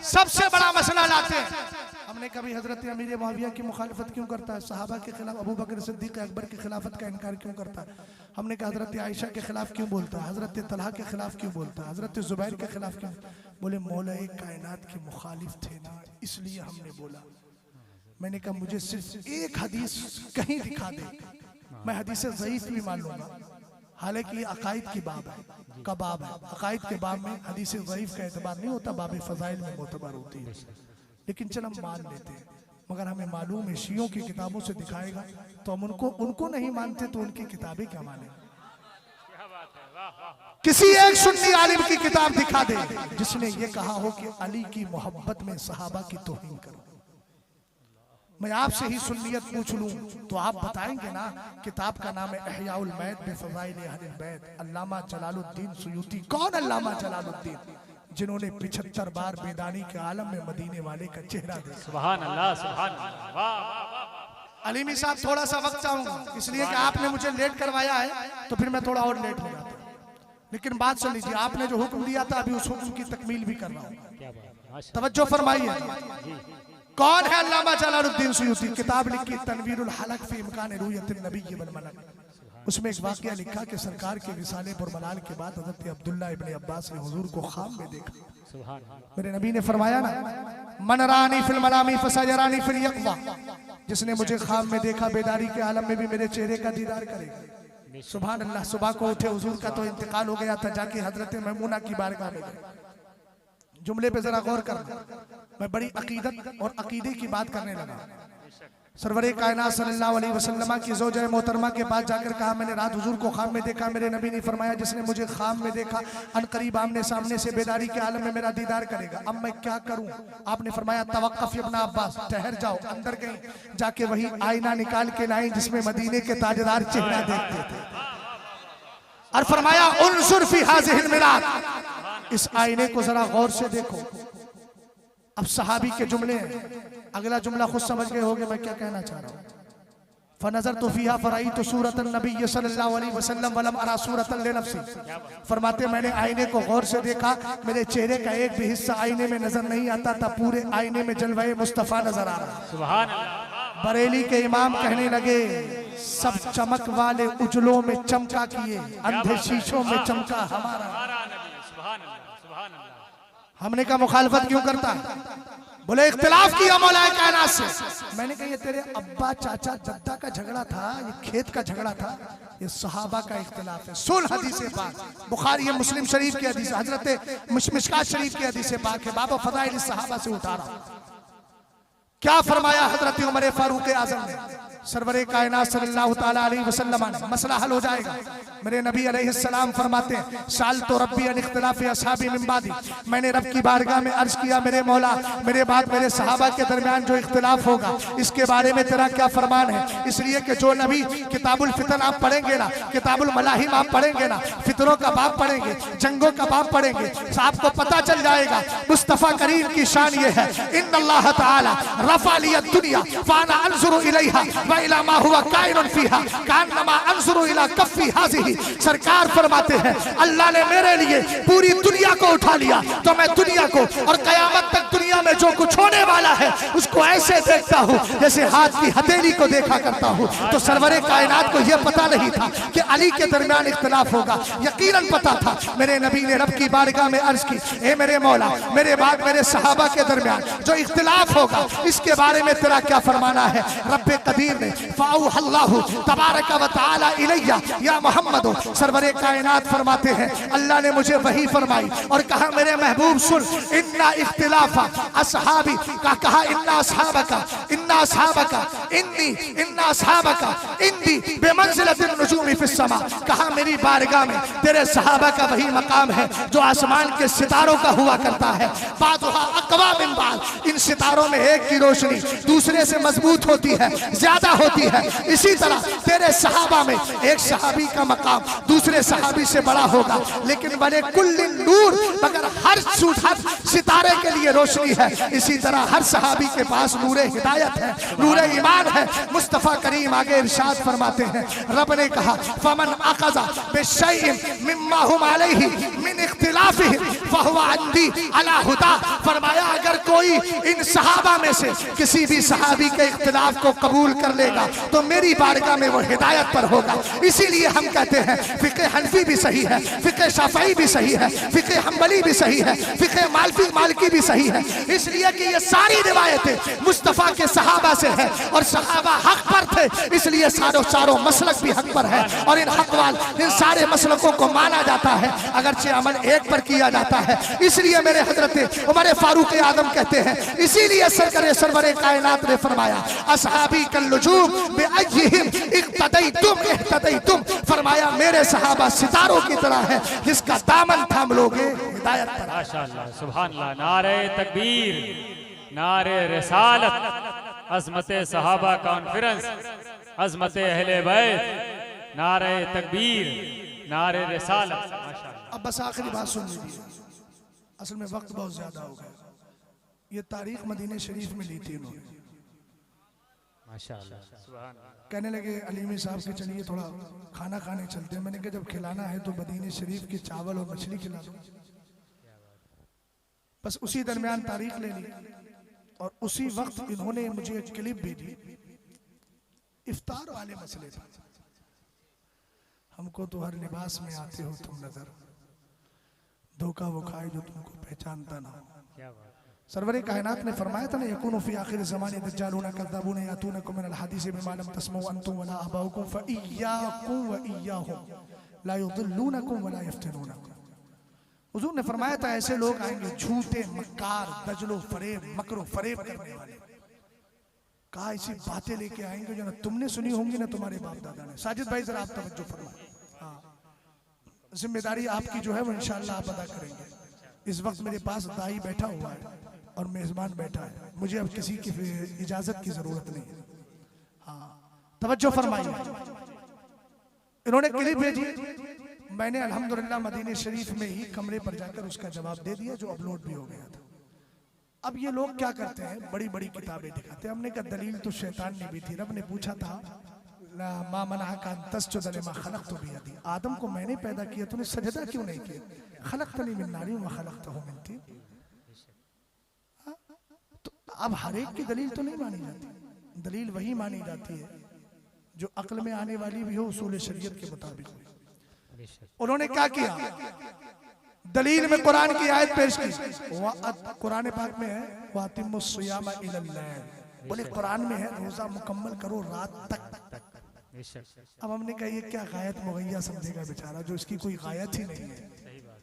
सबसे बड़ा मसला लाते हैं। हमने कभी हजरत अमीर मुआविया की मुखालिफत क्यों करता है, सहाबा के खिलाफ अबू बकर सिद्दीक अकबर की खिलाफत का इनकार क्यों करता है। हमने कहा हजरत आयशा के खिलाफ क्यों बोलता है, हजरत तलहा के खिलाफ क्यों बोलता है, हजरत जुबैर के खिलाफ क्यों। बोले मौला कायनात के मुखालिफ थे ना, इसलिए हमने बोला। मैंने कहा मुझे सिर्फ एक हदीस कहीं दिखा दे, मैं हदीस ज़ईफ भी मान लूंगा। हालांकि ये अकायद की बाब है, कबाब है। अकायद के बाब में हदीस ज़ईफ का एतबार नहीं होता, बाब फ़ज़ाइल में मोतबर होती है। लेकिन चल हम मान लेते हैं, मगर हमें मालूम है शियों की किताबों से दिखाएगा तो हम उनको नहीं मानते तो उनकी किताबें क्या माने। किसी एक सुन्नी आलिम की किताब दिखा दे जिसने ये कहा हो कि अली की मोहब्बत में सहाबा की तौहीन करो। मैं आपसे ही सुन्नियत पूछ लूं तो आप बताएंगे ना। किताब का नाम है इहयाउल मैत बिफ़ज़ाइल अहलिल बैत, अल्लामा जलालुद्दीन सुयूती। कौन अल्लामा जलालुद्दीन, जिन्होंने 75 बार बेदानी के आलम में मदीने वाले का चेहरा देखा। सुभान अल्लाह, सुभान अल्लाह, वाह वाह। अलीमी साहब थोड़ा सा वक्त चाहूंगा, इसलिए कि आपने मुझे लेट करवाया है तो फिर मैं थोड़ा और लेट हो जाता। लेकिन बात सुन लीजिए, आपने जो हुक्म दिया था अभी उस हुक्म की तकमील भी कर रहा हूँ। तवज्जो फरमाइए। कौन है अल्लामा जलालुद्दीन सुयूती। किताब लिखी तनवीरुल हलक फी इम्कान रुयतिन नबी वल मलक। उसमें एक वाकया लिखा कि सरकार के विसाले पुरमलाल के बाद हज़रत अब्दुल्लाह इब्ने अब्बास ने हुजूर को ख्वाब में देखा। मेरे नबी ने फरमाया ना, मन रानी फिल मनामी फसयरानी फिल यक़ज़ा, जिसने मुझे ख्वाब में देखा बेदारी के आलम में भी मेरे चेहरे का दीदार करेगा। सुभान अल्लाह। सुबह को उठे, हुजूर का तो इंतकाल हो गया था, जाके हजरत मैमूना की बारगाह में गए। जुमले पे जरा गौर करना, मैं बड़ी अकीदत और अकीदे की बात करने लगा। सरवरे कायनात सल्लल्लाहु अलैहि वसल्लम की ज़ौजा मोहतरमा के पास जाकर कहा मैंने रात हुजूर को ख्वाब में देखा। मेरे नबी ने फरमाया जिसने मुझे ख्वाब में देखा अनकरीब आमने सामने से बेदारी के आलम में मेरा दीदार करेगा। अब मैं क्या करूं। आपने फरमाया तवक्कफ इब्न अब्बास, ठहर जाओ। अंदर गई, जाके वही आईना निकाल के लाई जिसमें मदीने के ताजदार चेहरा देखते थे, और फरमाया उन्जुर फी हाज़िहिल मिरात, इस आईने को जरा गौर से देखो। अब सहाबी के जुमले हैं, अगला जुमला खुद समझ गए होंगे मैं क्या कहना चाह रहा हूँ। फनज़रतु फ़ीहा फ़रअयतु सूरतन नबी सल्लल्लाहु अलैहि वसल्लम वलम अरा सूरतन लिनफ़्सी। फरमाते मैंने आईने को गौर से देखा, मेरे चेहरे का एक भी हिस्सा आईने में नजर नहीं आता था, पूरे आईने में जलवाए मुस्तफ़ा नजर आ रहा। सुभान अल्लाह। बरेली के इमाम कहने लगे सब चमक वाले उजलों में चमका किए, अंधे शीशों में चमका हमारा। हमने कहा मुखालफत क्यों करता है। बोले इख्तिलाफ किया मौलाए कायनात से। मैंने कहा ये तेरे अब्बा चाचा जद्दा का झगड़ा था, ये खेत का झगड़ा था। ये सहाबा का इख्तिलाफ है। सुन हदीस पाक, बुखारी मुस्लिम शरीफ की हदीस, हजरत मिशकात शरीफ की हदीस पाक है, बाबा फदाइल सहाबा से उठा रहा हूं। क्या फरमाया हजरत उमर फारूक आजम ने, सरवरे कायनात सल्लल्लाहु ताला अलैहि वसल्लम ने, मसला हल हो जाएगा। मेरे नबी अलैहिस्सलाम फरमाते हैं, साल तो रब्बी अन इख्तिलाफ असहाबी मिन बादी, मैंने रब की बारगाह में अर्ज किया, मेरे मौला मेरे बाद मेरे सहाबा के दरमियान जो इख्तिलाफ होगा इसके बारे में तेरा क्या फरमान है। इसलिए कि जो नबी किताबुल फितन आप पढ़ेंगे ना, किताबुल मलाहिम आप पढ़ेंगे ना, फितरों का बाप पढ़ेंगे, जंगों का बाप पढ़ेंगे, आपको पता चल जाएगा मुस्तफा करीम की शान ये है, इन्नल्लाह ताला रफ़ा लिया दुनिया फाना अंजुरु इलैहा व इला मा हुवा काइनुन फीहा कान्नमा अंजुरु इला कफ्फी हाज़िही। सरकार फरमाते हैं, अल्लाह ने मेरे लिए पूरी दुनिया को उठा लिया तो मैं दुनिया को और कयामत तक दुनिया में जो कुछ होने वाला है उसको ऐसे देखता हूँ जैसे हाथ की हथेली को देखा करता हूँ। तो सरवरे कायनात को यह पता नहीं था कि अली के दरमियान इख्तिलाफ होगा, यकीनन पता था। मेरे नबी ने रब की बारगाह में अर्ज की, ए मेरे मौला मेरे बाद मेरे सहाबा के दरमियान जो इख्तिलाफ होगा इसके बारे में तेरा क्या फरमाना है। रब्बे कदीर ने फ़ाऊहल्लाहु तबारक व तआला इलैया या मोहम्मद, सरवरे कायनात फरमाते हैं अल्लाह ने मुझे वही फरमाई और कहा मेरे महबूब सुन, इन्ना इख्तिलाफा असहाबी का कहा, इन्ना असहाबका इन्ना असहाबका इन्नी इन्ना असहाबका इन्दी बेमंज़िलतिन नुजूमी फिस समा, कहा मेरी बारगाह में तेरे सहाबा का वही मकाम है जो आसमान के सितारों का हुआ करता है। बादुहा अक़वा मिन बाद, इन सितारों में एक की रोशनी दूसरे से मजबूत होती है, ज्यादा होती है। इसी तरह तेरे सहाबा में एक सहाबी का मकाम दूसरे सहाबी से बड़ा होगा, लेकिन बने कुल्लिन नूर, मगर हर सितारे के लिए रोशनी है। इसी तरह हर सहाबी के पास नूरे हिदायत है, नूरे ईमान है। मुस्तफ़ा करीम आगे इरशाद फरमाते हैं, रब ने कहा फमन अखज़ा बिशैइन मिम्मा हुम अलैहि मिन इख्तिलाफिहिम फहुवा अंदी अला हुदा। फरमाया अगर कोई इन सहाबा में से किसी भी सहाबी के इख्तिलाफ को कबूल कर लेगा तो मेरी बारगाह में वो हिदायत पर होगा। इसीलिए हम कहते हैं फिक़े हनफी भी सही है, फिक़े शाफ़ई भी सही है, फिक़े हम्बली भी सही है, फिक़े मालिकी भी सही है। इसलिए कि ये सारी रिवायतें मुस्तफ़ा के सहाबा से है और सहाबा हक पर थे, इसलिए चारों मसलक भी हक पर है और इन हक वाल इन सारे मसलकों को माना जाता है, अगरचे अमल एक पर किया जाता है। इसलिए मेरे हजरत उमर फारूक आजम कहते हैं, इसीलिए सरवरे कायनात ने फरमाया असहाबी कल्लुजूम बिअय्यिहिम इख्तदैतुम, फरमाया मेरे सहाबा सितारों की तरह है जिसका दामन थाम लोगे हिदायत पर। माशाअल्लाह सुभान अल्लाह, नारे तकबीर, नारे रिसालत, अज़मत सहाबा कॉन्फ्रेंस, अज़मत अहले बैत, नारे तकबीर, नारे रिसालत। माशाअल्लाह। अब बस आखिरी बात सुन लीजिए, असल में वक्त बहुत ज्यादा हो गया। ये तारीख मदीने शरीफ में ली थी उन्होंने। माशाअल्लाह सुभान अल्लाह। कहने लगे अलीमी साहब के चलिए थोड़ा खाना खाने चलते हैं। मैंने कहा जब खिलाना है तो मदीने शरीफ के चावल और मछली खिला दो। बस उसी दरमियान तारीख ले ली और उसी वक्त इन्होंने मुझे एक क्लिप भेजी इफ्तार वाले मसले पर। हमको तो हर लिबास में आते हो तुम नजर, धोखा वो खाए जो तुमको पहचानता ना हो। क्या बात। सरवरे कायनात ने फरमाया था ना, यकूनु फी आखिर ज़माने दज्जालून कज़्ज़ाबून यातूनकुम मिनल हदीस बिमा लम तस्मऊ अंतुम वला आबाउकुम फइय्याकुम व इय्याहुम ला युदिल्लूनकुम वला यफ्तिनूनकुम। हुजूर ने फरमाया था ऐसे लोग आएंगे झूठे मक्कार, दजलो फरेब, मकरो फरेब करने वाले। कहा ऐसी बातें लेके आएंगे जो ना तुमने सुनी होंगी ना तुम्हारे बाप दादा ने। साजिद भाई जरा आप तवज्जो फरमाएं। हाँ, जिम्मेदारी आपकी जो है वो इंशाअल्लाह आप अदा करेंगे। इस वक्त मेरे पास दाई बैठा हुआ है और मेजबान बैठा है, मुझे अब किसी की इजाजत की जरूरत नहीं है। हाँ, तवज्जो फरमाइए। इन्होंने क्लिप भेजी, मैंने अल्हम्दुलिल्लाह मदीने शरीफ में ही कमरे पर जाकर उसका जवाब दे दिया जो अपलोड भी हो गया था। अब ये लोग क्या करते हैं, बड़ी बड़ी किताबें दिखाते हैं। हमने कहा दलील तो शैतान ने भी थी। रब ने पूछा था मा मनाअका अन तस्जुद लिमा खलक़तु बियदी, आदम को मैंने पैदा किया तूने सजदा क्यों नहीं किया। खलक़तनी मिन नारिन व खलक़तहु मिन तीन। तो अब हर एक की दलील तो नहीं मानी जाती, दलील वही मानी जाती है जो अक्ल में आने वाली भी हो, उसूल शरीयत के मुताबिक। उन्होंने क्या किया, दलील में कुरान की आयत पेश की। कुरान पाक में है वातिमुस सियामा इलल लैल, बोले कुरान में है रोजा मुकम्मल करो रात तक। बेशक, अब हमने कहा ये क्या गायत मुगैया समझेगा बेचारा, जो इसकी कोई गायत ही नहीं है, सही बात।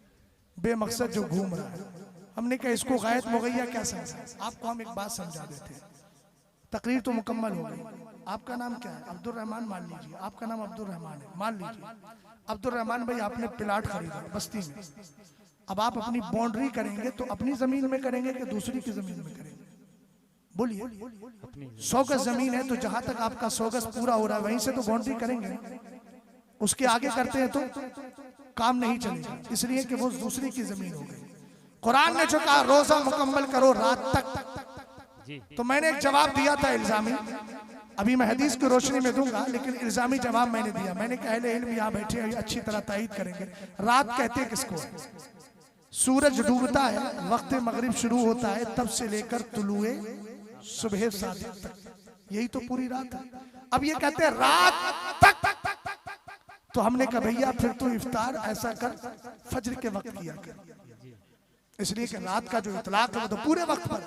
बेमकसद जो घूम रहा है। हमने कहा इसको गायत मुगैया क्या समझा। आपको हम एक बात समझा देते हैं। तकरीर तो मुकम्मल हो गई। आपका नाम क्या है? अब्दुल रहमान मान लीजिए। आपका नाम अब्दुल रहमान है, मान लीजिए। अब्दुल रहमान भाई, आपने प्लाट खरीदा बस्ती में। अब आप अपनी बाउंड्री करेंगे तो अपनी जमीन में करेंगे कि दूसरी की जमीन में करेंगे? बोलिए। 100 गज जमीन है तो जहां तक आपका 100 गज पूरा हो रहा है वहीं से तो बाउंड्री करेंगे। उसके आगे करते हैं तो काम नहीं चलेगा, इसलिए कि वो दूसरी की जमीन हो गई। कुरान ने जो कहा रोजा मुकम्मल करो रात तक, तो मैंने एक जवाब दिया था इल्जामी। अभी मैं हदीस की रोशनी में दूंगा, लेकिन इल्जामी जवाब मैंने दिया। मैंने कहा अहले इल्म यहाँ बैठे हैं, अच्छी तरह तायीद करेंगे। रात कहते किसको है? सूरज डूबता है, वक्त मगरिब शुरू होता है, तब से लेकर तुलुए सुबह सादिक तक, यही तो पूरी रात है। अब ये कहते हैं रात तक, तो हमने कहा भैया फिर तो इफ्तार ऐसा कर फज्र के वक्त किया कर, इसलिए कि रात का जो इतलाक है वो तो पूरे वक्त पर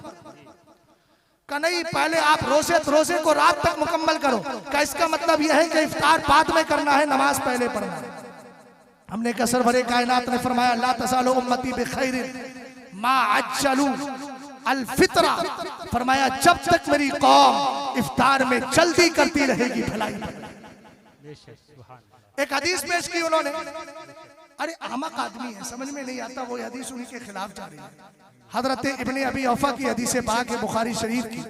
का नहीं। पहले आप रोजे को रात तक मुकम्मल करो। क्या इसका मतलब यह है कि इफ्तार बाद में करना है, नमाज पहले पढ़ना है? हमने कहा सरवरे कायनात ने फरमाया ला तज़ालु उम्मती बिखैरिन मा अज्जलू अल फित्रा। फरमाया जब तक मेरी कौम इफ्तार में जल्दी करती रहेगी भलाई। एक हदीस पेश की उन्होंने। अरे अहमक आदमी है, समझ में नहीं आता, वो हदीस उन्हीं के खिलाफ जा रही है। हजरत इब्ने अबी औफा की हदीस पाक है बुखारी शरीफ की।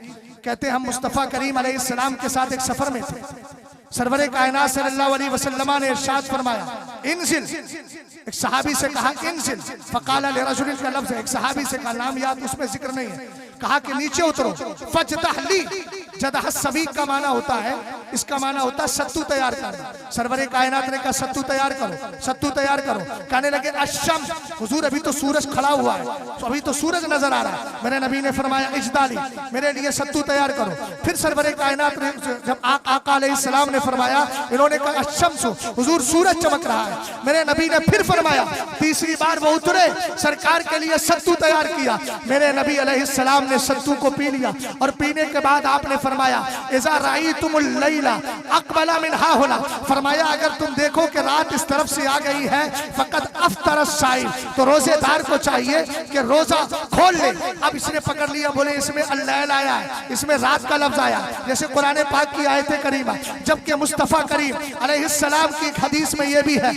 कहते हम मुस्तफ़ा करीम अलैहिस्सलाम के साथ एक सफर में थे। सरवरे कायनात सल्लल्लाहु अलैहि वसल्लम ने इरशाद फरमाया इंजिल। एक सहाबी से कहा इंजिल, फकाला लिरजुलिन का लफ्ज है। एक सहाबी से कहा, नाम याद उसमें जिक्र नहीं है, कहा कि नीचे उतरो। फजतहली जदह सबीक का माना होता है, इसका माना होता है सत्तू तैयार करना। सरवरे कायनात ने कहा सत्तू तैयार करो, सत्तू तैयार करो। कहने लगे अशम, हुजूर अभी तो सूरज खड़ा हुआ है, तो अभी तो सूरज नजर आ रहा है। मेरे नबी ने फरमाया इजदाली, मेरे लिए सत्तू तैयार करो। फिर सरवरे कायनात ने जब आका अलैहिस्सलाम ने फरमाया, इन्होंने कहा अशम्सु, हुजूर सूरज चमक रहा है। मेरे नबी ने फिर फरमाया, तीसरी बार वो उतरे, सरकार के लिए सत्तू तैयार किया। मेरे नबी अलैहिस्सलाम ने सत्तू को पी लिया और पीने के बाद आपने फरमाया इज़ा राईतुमुल लैला अक़बला मिन हाहुना। फरमाया अगर तुम देखो कि रात इस तरफ से आ गई है, फ़क़द अफ़तर अस्साइम, तो रोजेदार को चाहिए कि रोजा खोल ले। अब इसने पकड़ लिया, बोले इसमें अल-लैल आया है, इसमें रात का लफ्ज आया, जैसे कुरान पाक की आयत करीमा। जबकि मुस्तफ़ा करीम अलैहिस्सलाम की एक हदीस में यह भी है,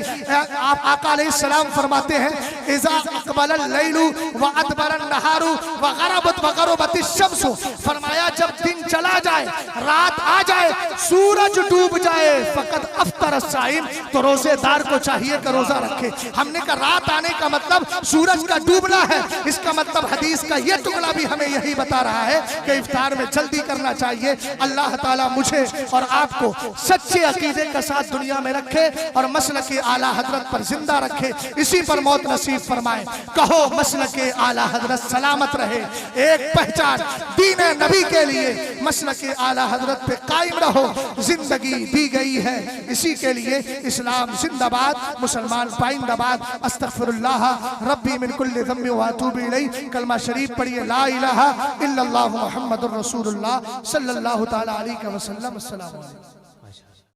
आप आका अलैहिस्सलाम फरमाते हैं इज़ा अक़बलल लैलु व अदबरन नहारु व गरबत व गरबतिश शम्सु। फरमाया जब दिन चला जाए, रात आ जाए, सूरज डूब जाए, फ़क़द अफ़तर अस्साइम, तो रोजेदार को चाहिए कि रोजा रखे। हमने कहा रात आने का मतलब सूरज का डूबना है। इसका मतलब हदीस का ये टुकड़ा भी हमें यही बता रहा है कि इफ्तार में जल्दी करना चाहिए। अल्लाह ताला मुझे और आपको सच्चे अकीदे के साथ दुनिया में रखे और मसलक आला हजरत पर जिंदा रखे, इसी पर मौत नसीब फरमाए। कहो मसलक आला हजरत सलामत रहे। एक पहचान दीन नबी के लिए मसलक आला हजरत पे कायम रहो। जिंदगी दी गई है इसी के लिए। इस्लाम जिंदाबाद, मुसलमान पाइंदाबाद। अस्तगफिरुल्लाह रब्बी मिन कुल्लि ज़म्बिन व अतूबु इलैहि। कलमा शरीफ पढ़िए, ला इलाहा इल्लल्लाहु मुहम्मदुर रसूलुल्लाह सल्लल्लाहु तआला अलैहि वसल्लम। अस्सलामु अलैकुम।